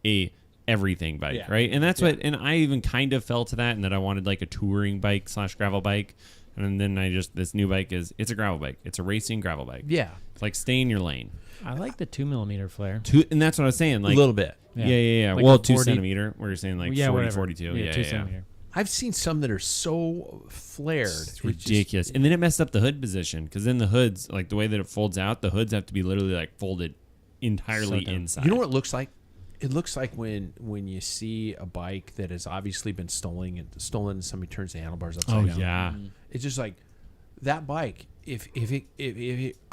a everything bike, Yeah. right? And that's what and I even kind of fell to that and that I wanted like a touring bike / gravel bike. And then this new bike it's a gravel bike. It's a racing gravel bike. Yeah. It's like stay in your lane. I like the 2mm flare. And that's what I was saying. Like a little bit. Yeah. Like well, the 2 40 centimeter. Where you're saying like 40, whatever. 42. Yeah, 2 centimeter. I've seen some that are so flared. It's ridiculous. And then it messed up the hood position because then the hoods, like the way that it folds out, the hoods have to be literally like folded entirely inside. You know what it looks like? It looks like when you see a bike that has obviously been stolen and somebody turns the handlebars upside down. Oh yeah. It's just like that bike. If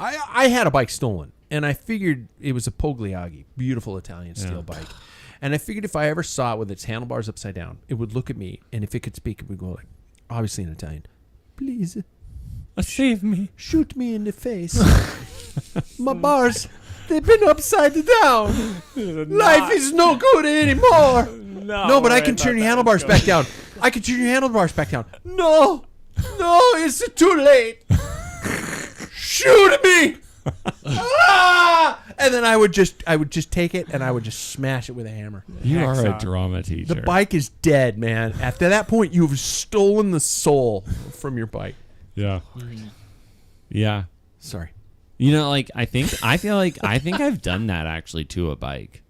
I had a bike stolen and I figured it was a Pogliaggi, beautiful Italian steel bike. And I figured if I ever saw it with its handlebars upside down, it would look at me, and if it could speak, it would go like, obviously in Italian, please Save me. shoot me in the face. My bars, they've been upside down. Life is no good anymore. No, but I can turn your handlebars back down. I can turn your handlebars back down. No, it's too late. Shoot me. Ah! And then I would just take it and I would just smash it with a hammer. You are a Hacksaw. drama teacher. The bike is dead, man. After that point, you've stolen the soul from your bike. Yeah. Yeah. Sorry. You know, like I think I've done that actually to a bike.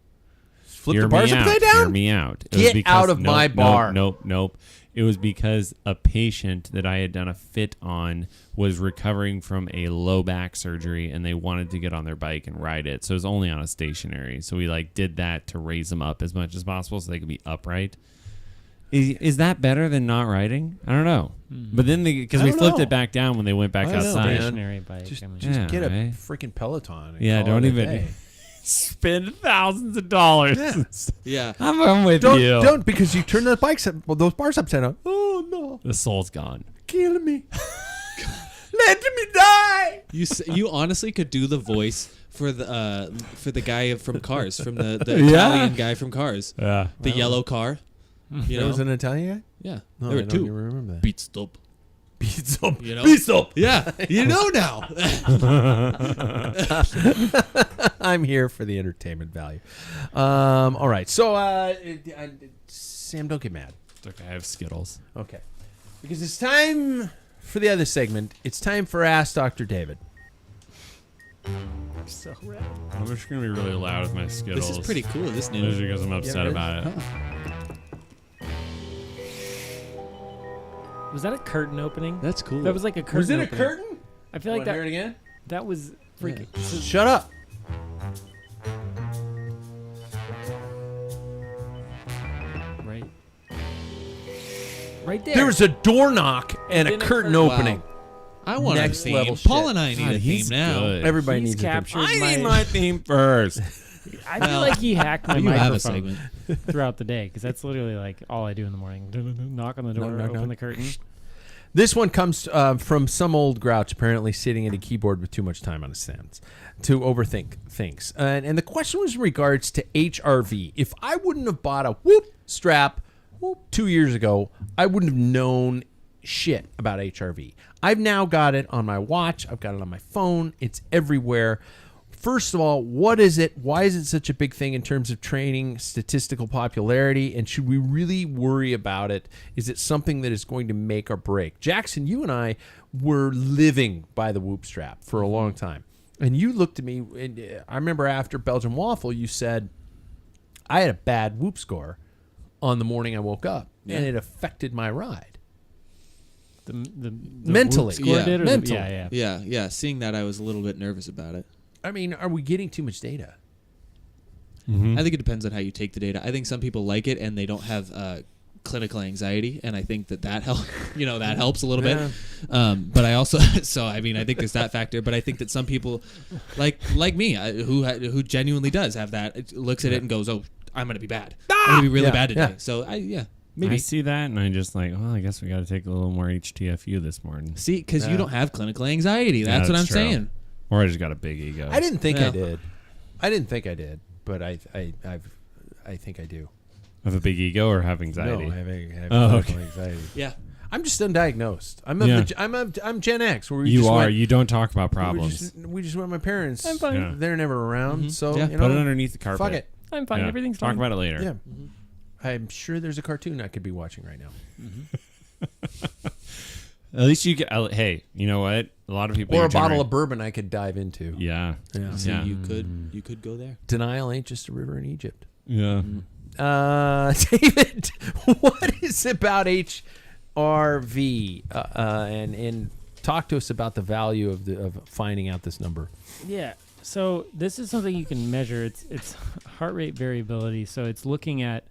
Flip Hear the bars me out. upside down? Hear me out. It was Get because- out of my bar. Nope. It was because a patient that I had done a fit on was recovering from a low back surgery and they wanted to get on their bike and ride it. So it was only on a stationary. So we like did that to raise them up as much as possible so they could be upright. Is that better than not riding? I don't know. But then because I we don't flipped know. it back down when they went back I don't know, outside. man. Stationary bike. Just I mean, Yeah, get a right? freaking Peloton. And Yeah, call don't it a even day. spend thousands of dollars. Yeah. Yeah. I'm with you. Don't because you turn those those bars upside down. Oh no, The soul's gone. kill me. Let me die. You honestly could do the voice for the guy from Cars, from the Italian guy from Cars, Yeah. the yellow car. You There know, was an Italian guy. yeah, No, there I were don't two. even remember that. Beat stop. Beats up. You know? Beats up. Yeah, you know now. I'm here for the entertainment value. All right. So, Sam, don't get mad. It's okay. I have Skittles. Okay. Because it's time for the other segment. It's time for Ask Dr. David. so red. I'm just going to be really loud with my Skittles. This is pretty cool. This Just new. because I'm upset it is? about it. Was that a curtain opening? That's cool. That was like a curtain. Was it a opening. curtain? I feel like Wanna hear that. it again? That was freaking. Shut up. Right. Right there. There was a door knock and a Then a curtain curtain. opening. I want Next a theme. level Paul shit. and I need God, a theme he's now. good. Everybody He's needs a captured I my. need my theme first. I feel like he hacked my You have a microphone segment. throughout the day because that's literally like all I do in the morning. Knock on the door, Knock, open knock. the curtain. This one comes from some old grouch apparently sitting at a keyboard with too much time on his hands to overthink things. And the question was in regards to HRV. If I wouldn't have bought a Whoop strap 2 years ago, I wouldn't have known shit about HRV. I've now got it on my watch. I've got it on my phone. It's everywhere. First of all, what is it? Why is it such a big thing in terms of training, statistical popularity, and should we really worry about it? Is it something that is going to make or break? Jackson, you and I were living by the Whoop strap for a long time. And you looked at me, and I remember after Belgian Waffle, you said, I had a bad Whoop score on the morning I woke up, and it affected my ride. The Mentally. Whoop score did, or Mentally. Yeah. Seeing that, I was a little bit nervous about it. I mean, are we getting too much data? I think it depends on how you take the data. I think some people like it and they don't have clinical anxiety, and I think that helps. That helps a little bit. But I also, I think there's that factor. But I think that some people, like me, who genuinely does have that, looks at it and goes, "Oh, I'm gonna be bad. I'm gonna be really bad today." Yeah. So maybe I see that, and I just like, I guess we got to take a little more HTFU this morning. See, because you don't have clinical anxiety. That's what I'm true. saying. Or I just got a big ego. I didn't think I did. But I think I do. Have a big ego or have anxiety? No, I have okay. anxiety. Yeah. I'm just undiagnosed. I'm Gen X. Where You don't talk about problems. We just went with my parents. I'm fine. Yeah. They're never around, so Yeah. you Put know, it underneath the carpet. fuck it. I'm fine. Yeah. Everything's Talk fine. about it later. Yeah, I'm sure there's a cartoon I could be watching right now, At least you get. Hey, you know what? A lot of people. or a bottle of bourbon I could dive into. Yeah. Yeah. See, Yeah. you could go there. Denial ain't just a river in Egypt. Yeah. David, what is about HRV? And talk to us about the value of finding out this number. Yeah. So this is something you can measure. It's heart rate variability. So it's looking at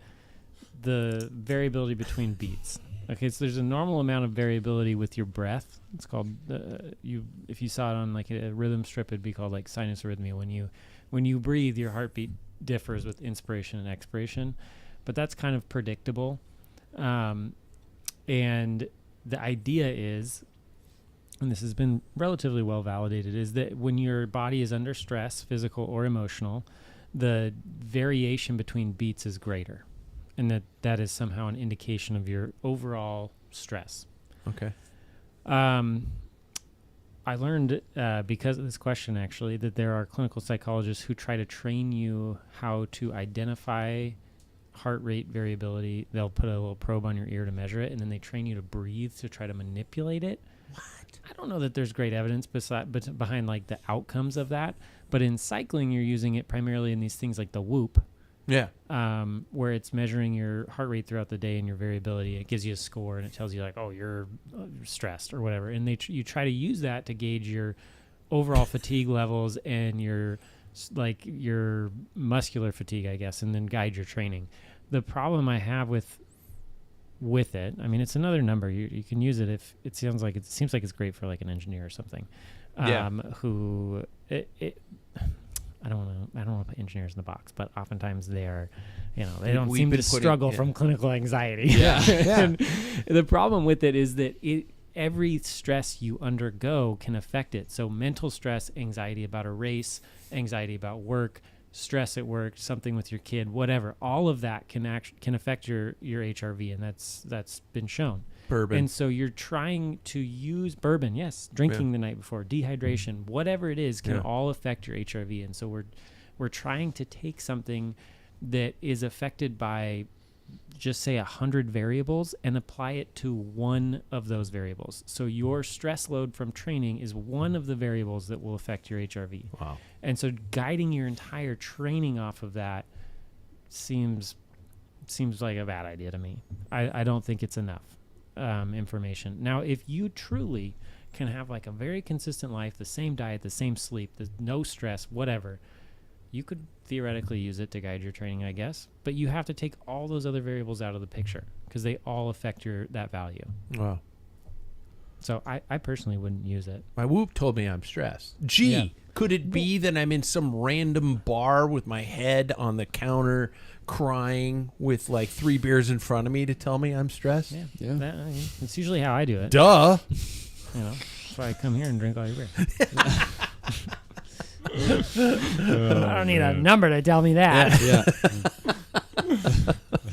the variability between beats. Okay, so there's a normal amount of variability with your breath. It's called if you saw it on like a rhythm strip, it'd be called like sinus arrhythmia. When you breathe, your heartbeat differs with inspiration and expiration, but that's kind of predictable. And the idea is, and this has been relatively well validated, is that when your body is under stress, physical or emotional, the variation between beats is greater, and that is somehow an indication of your overall stress. Okay. I learned because of this question, actually, that there are clinical psychologists who try to train you how to identify heart rate variability. They'll put a little probe on your ear to measure it, and then they train you to breathe to try to manipulate it. What? I don't know that there's great evidence behind like the outcomes of that, but in cycling, you're using it primarily in these things like the Whoop. Yeah. Where it's measuring your heart rate throughout the day and your variability. It gives you a score and it tells you like, oh, you're stressed or whatever. And you try to use that to gauge your overall fatigue levels and your muscular fatigue, I guess, and then guide your training. The problem I have with it, I mean, it's another number. You can use it if it seems like it's great for like an engineer or something. Who I don't want to put engineers in the box, but oftentimes they are, they don't seem to struggle from clinical anxiety. Yeah. And the problem with it is that every stress you undergo can affect it. So mental stress, anxiety about a race, anxiety about work, stress at work, something with your kid, whatever, all of that can affect your HRV, and that's been shown. Bourbon. And so you're trying to use bourbon, yes, drinking the night before, dehydration, whatever it is, can all affect your HRV. And so we're trying to take something that is affected by just say 100 variables and apply it to one of those variables. So your stress load from training is one of the variables that will affect your HRV. Wow. And so guiding your entire training off of that seems like a bad idea to me. I don't think it's enough information. Now, if you truly can have like a very consistent life, the same diet, the same sleep, no stress, whatever, you could theoretically use it to guide your training, I guess. But you have to take all those other variables out of the picture because they all affect that value. Wow. So I personally wouldn't use it. My Whoop told me I'm stressed. Gee, could it be that I'm in some random bar with my head on the counter crying with like 3 beers in front of me to tell me I'm stressed? Yeah. It's usually how I do it. Duh. That's why I come here and drink all your beer. I don't need a number to tell me that. Yeah.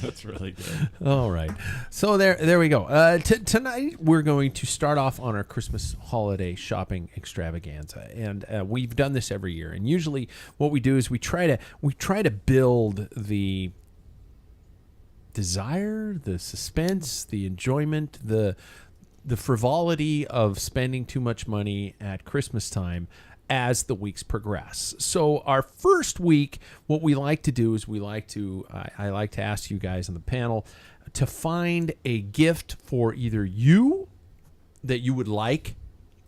That's That's really good. All right. So there we go. Tonight we're going to start off on our Christmas holiday shopping extravaganza, and we've done this every year. And usually, what we do is we try to build the desire, the suspense, the enjoyment, the frivolity of spending too much money at Christmas time as the weeks progress. So our first week, what we like to do is I like to ask you guys on the panel to find a gift for either you that you would like.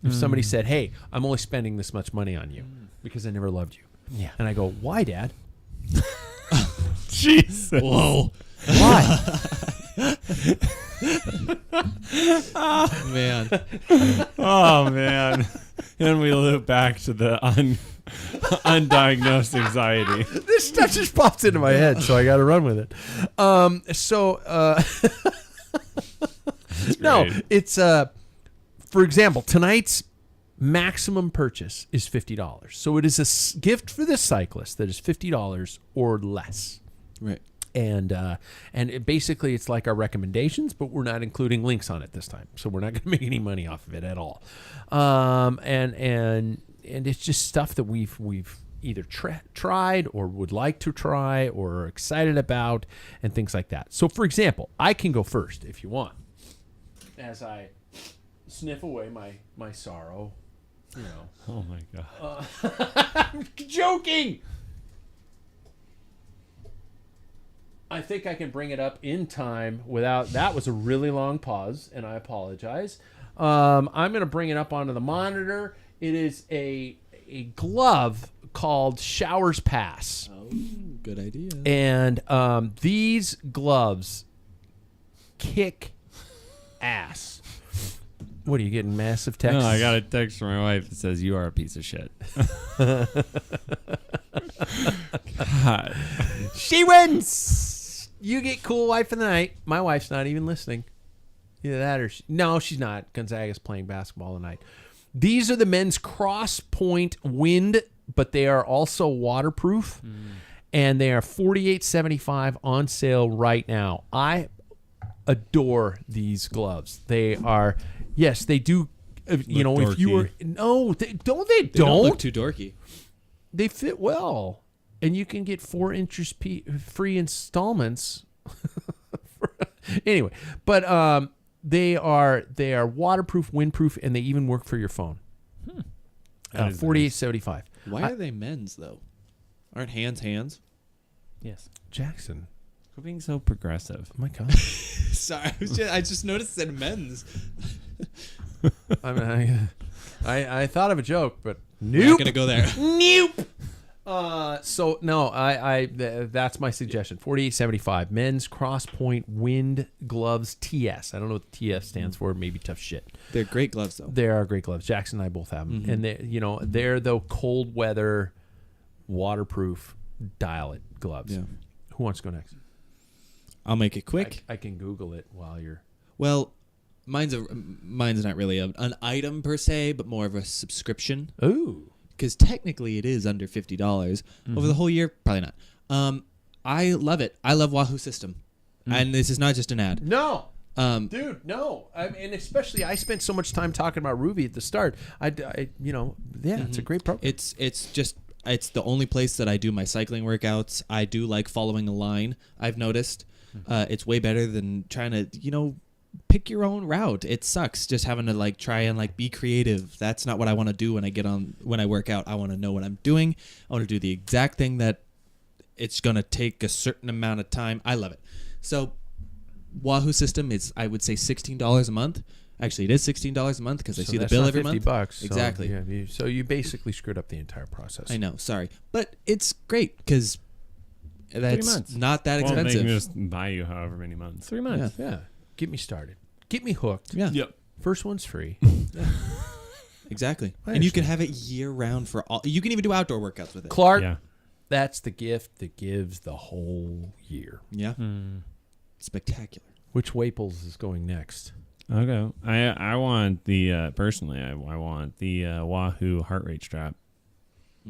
If somebody said, "Hey, I'm only spending this much money on you because I never loved you." Yeah. And I go, "Why, Dad?" Jesus. Whoa. Why? Man. Oh, man. And we loop back to the undiagnosed anxiety. This stuff just pops into my head, so I got to run with it. No, great. it's for example, tonight's maximum purchase is $50. So it is a gift for this cyclist that is $50 or less. Right. And basically it's like our recommendations, but we're not including links on it this time, so we're not going to make any money off of it at all. And it's just stuff that we've either tried or would like to try or are excited about and things like that. So, for example, I can go first if you want, as I sniff away my sorrow. You know. Oh, my God. I'm joking. I think I can bring it up in time without... That was a really long pause, and I apologize. I'm going to bring it up onto the monitor. It is a glove called Showers Pass. Oh, good idea. And these gloves kick ass. What, are you getting massive text? No, I got a text from my wife that says, "You are a piece of shit." God. She wins. You get cool wife of the night. My wife's not even listening. Either that or no, she's not. Gonzaga's playing basketball tonight. These are the men's cross point wind, but they are also waterproof, and they are $48.75 on sale right now. I adore these gloves. They are, yes, they do. You know, dorky. if you were they don't look too dorky. They fit well, and you can get 4 inches free installments. Anyway, but they are waterproof, windproof, and they even work for your phone. $48.75. Why are they men's though? Aren't hands? Yes. Jackson, Quit being so progressive. oh my God. Sorry, I just noticed it said men's. I mean, I thought of a joke, but Not nope. gonna go there. Nope. So no, that's my suggestion. $48.75 men's Crosspoint Wind Gloves TS. I don't know what the TS stands for. Maybe tough shit. They're great gloves though. They are great gloves. Jackson and I both have them, and they're the cold weather, waterproof, dial it gloves. Yeah. Who wants to go next? I'll make it quick. I can Google it while you're. Well, mine's not really an item per se, but more of a subscription. Ooh. Because technically it is under $50 over the whole year. Probably not. I love it. I love Wahoo System, and this is not just an ad. No. Dude, no. And especially I spent so much time talking about Ruby at the start. It's a great program. It's the only place that I do my cycling workouts. I do like following a line. I've noticed it's way better than trying to pick your own route. It sucks just having to try and be creative. That's not what I want to do when I work out. I want to know what I'm doing. I want to do the exact thing that it's going to take a certain amount of time. I love it. So Wahoo System is, I would say, $16 a month. Actually, it is $16 a month because I see the bill every month. $50. Exactly. So you basically screwed up the entire process. I know. Sorry, but it's great because that's months. not that Well, they expensive. can just buy you however many months. 3 months. Yeah. Get me started. Get me hooked. Yeah. Yep. First one's free. Exactly. I And you can have it year round for all. You can even do outdoor workouts with it. Clark, Yeah. that's the gift that gives the whole year. Yeah. Spectacular. Which Waples is going next? Okay. I want the personally. I want the Wahoo heart rate strap.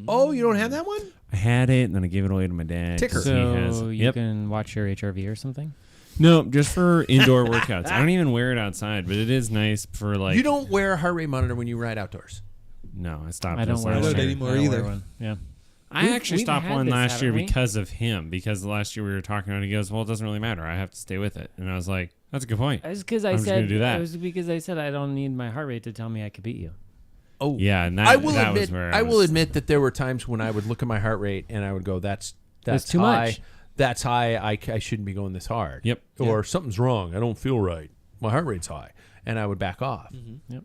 Oh, you don't have that one? I had it, and then I gave it away to my dad. Ticker. So he has. So you Yep. can watch your HRV or something? No, just for indoor workouts. I don't even wear it outside, but it is nice for like. You don't wear a heart rate monitor when you ride outdoors. No, I stopped. I don't this wear last one year. anymore I don't wear either. one. Yeah. I actually We've stopped had one this, last year haven't we? because of him. Because last year we were talking about it. He goes, "Well, it doesn't really matter. I have to stay with it." And I was like, "That's a good point." It was because I I'm just said gonna do that. It was because I said I don't need my heart rate to tell me I could beat you. Oh, Yeah, and that, I will that admit. was where I will was- admit that there were times when I would look at my heart rate and I would go, "That's too high. much. That's high. I shouldn't be going this hard." Yep. Or something's wrong. I don't feel right. My heart rate's high, and I would back off.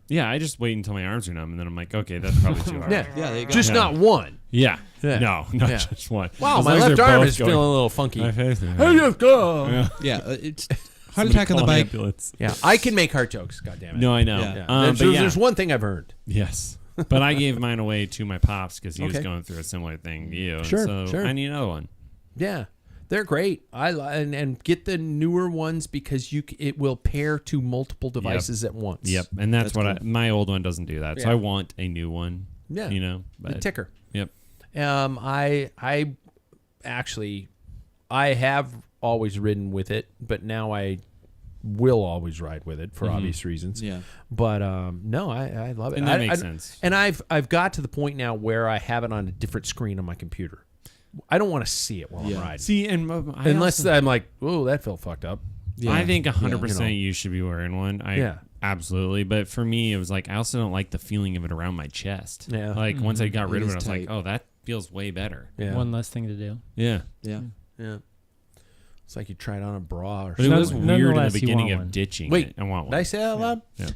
Yeah, I just wait until my arms are numb, and then I'm like, okay, that's probably too hard. Yeah, Yeah, there you go. just Yeah. not one. Yeah. Yeah. No, not Yeah. just one. Wow, As my long as left they're arm both is going- feeling a little funky. My face- Hey, just go. Yeah. Yeah, it's heart Somebody attack on the call an bike. ambulance. Yeah, I can make heart jokes. God damn it. No, I know. Yeah. Yeah. But There's one thing I've earned. Yes. But I gave mine away to my pops because he was Okay. going through a similar thing to you. and Sure, so sure. I need another one. Yeah, they're great. And get the newer ones because it will pair to multiple devices at once. Yep. And that's That's what my old one doesn't do that. So Yeah. I want a new one. Yeah. You know, The but ticker. Yep. I actually I have always ridden with it, but now I will always ride with it for obvious reasons. Yeah. But no, I love it. And that I- makes I- sense. And I've got to the point now where I have it on a different screen on my computer. I don't want to see it while I'm Yeah. riding. See, and Unless I'm like, oh, that felt fucked up. Yeah. I think 100% You know. you should be wearing one. Yeah. Absolutely. But for me, it was like, I also don't like the feeling of it around my chest. Yeah. Like, once I got rid It of is it, I was like, tight. oh, that feels way better. Yeah. One less thing to do. Yeah. Yeah. Yeah. It's like you tried on a bra or But it something. was weird in the Nonetheless, you beginning want of one. ditching Wait, it. I want one. Did I say that out loud? Yeah.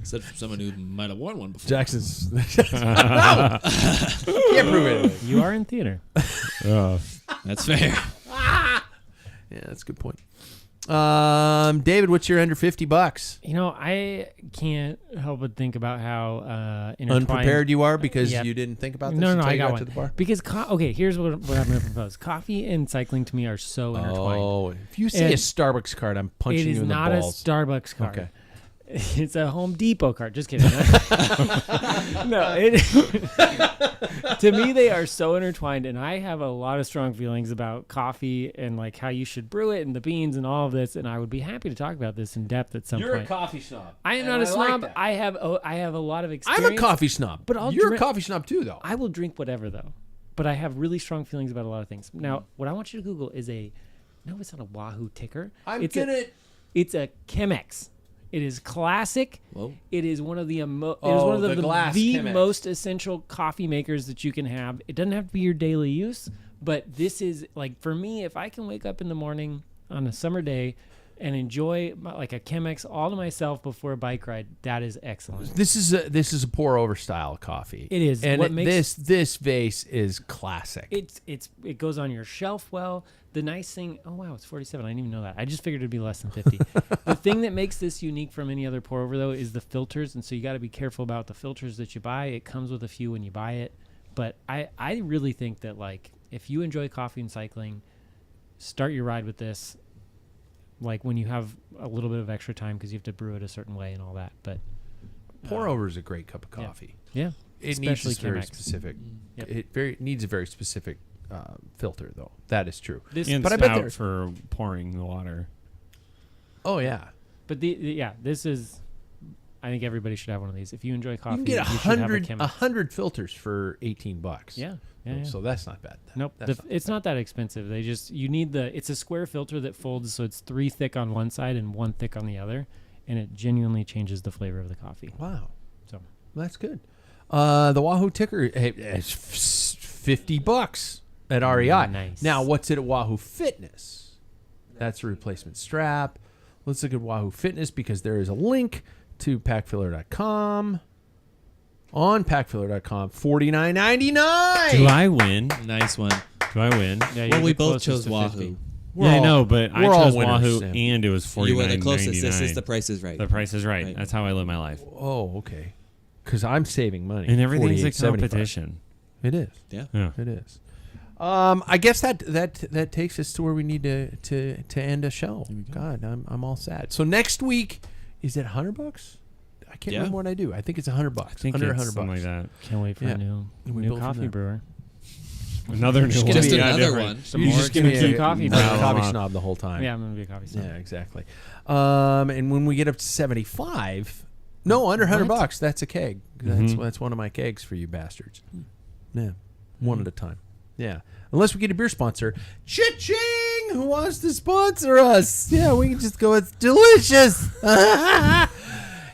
Said from someone who might have worn one before. Jackson's. No! Can't prove it. You are in theater. That's fair. Yeah, that's a good point. David, what's your under $50? You know, I can't help but think about how intertwined. Unprepared you are because Yep. you didn't think about this No, until I you got got one. to the bar? Because okay, here's what I'm going to propose. Coffee and cycling to me are so intertwined. Oh, if you see a And Starbucks card, I'm punching It is you in the not balls. a Starbucks card. Okay. It's a Home Depot card. Just kidding. No, to me they are so intertwined, and I have a lot of strong feelings about coffee and like how you should brew it and the beans and all of this. And I would be happy to talk about this in depth at some point. coffee snob. I am not a snob. I have a lot of experience. I'm a coffee snob. But I'll You're drink- a coffee snob too, though. I will drink whatever though, but I have really strong feelings about a lot of things. Now, what I want you to Google is no, it's not a Wahoo ticker. It's It's a Chemex. It is classic. Whoa. It is one of the the glass Chemex. most essential coffee makers that you can have. It doesn't have to be your daily use, but this is like for me. If I can wake up in the morning on a summer day and enjoy like a Chemex all to myself before a bike ride, that is excellent. This is a pour over style coffee. It is. and What makes- this vase is classic. It goes on your shelf well. The nice thing, oh wow, it's 47. I didn't even know that. I just figured it'd be less than 50. The thing that makes this unique from any other pour over though is the filters, and so you got to be careful about the filters that you buy. It comes with a few when you buy it, but I really think that like if you enjoy coffee and cycling, start your ride with this. Like when you have a little bit of extra time because you have to brew it a certain way and all that. But pour over is a great cup of yeah. coffee. yeah, It especially needs very Chemex. specific. Yep. It needs a very specific filter, though. That is true. This, And But I bet stout there- for pouring the water. Oh yeah, but this is. I think everybody should have one of these. If you enjoy coffee, you can get you should have a 100 Chemex. filters for $18. Yeah, yeah. So that's not bad. Nope, That's it's not that expensive. You need it's a square filter that folds, so it's 3 thick on one side and 1 thick on the other, and it genuinely changes the flavor of the coffee. Wow, So that's good. The Wahoo ticker is $50 at REI. Nice. Now, what's it at Wahoo Fitness? That's a replacement strap. Let's look at Wahoo Fitness because there is a link to packfiller.com. On packfiller.com, $49.99. Do I win? Nice one. Do I win? yeah, Well, you're we the both closest chose to Wahoo. 50. We're Yeah, I all- know, but I we're all chose winners, Wahoo, Sam. and it was $49.99. You were the closest. This is the Price is Right. The Price is Right. Right. That's how I live my life. Oh, okay. Because I'm saving money. And everything's a $48.75. competition. It is. Yeah. Yeah. It is. I guess that takes us to where we need to end a show. God, I'm all sad. So next week is it $100? I can't remember what I do. I think it's $100. I think under it's $100. something like that. Can't wait for Yeah. a new We built from coffee there. brewer. Another new one. Just Yeah, another different. one. Some You're more just gonna be expensive a coffee. coffee bro. snob the whole time. Yeah, I'm gonna be a coffee snob. Yeah, exactly. And when we get up to 75, no, under $100, that's a keg. That's one of my kegs for you bastards. Yeah, one at a time. Yeah, unless we get a beer sponsor, cha-ching! Who wants to sponsor us? Yeah, we can just go. It's delicious.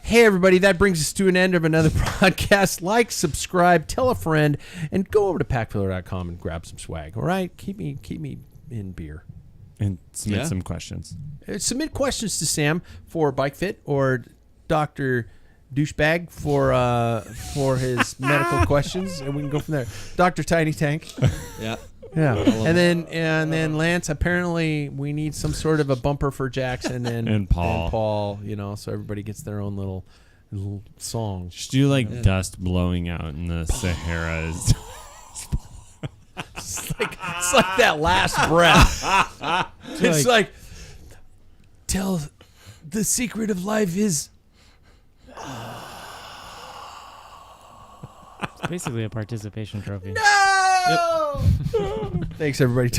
Hey, everybody, that brings us to an end of another podcast. Like, subscribe, tell a friend, and go over to packfiller.com and grab some swag. All right, keep me in beer. And submit Yeah. some questions. Submit questions to Sam for Bike Fit or Dr. Douchebag for his medical questions, and we can go from there. Dr. Tiny Tank. Yeah. Yeah. And then Lance, apparently we need some sort of a bumper for Jackson And Paul. So everybody gets their own little song. Just do like dust blowing out in the Sahara. It's like that last breath. It's like tell the secret of life is It's basically a participation trophy. no. Thanks, everybody.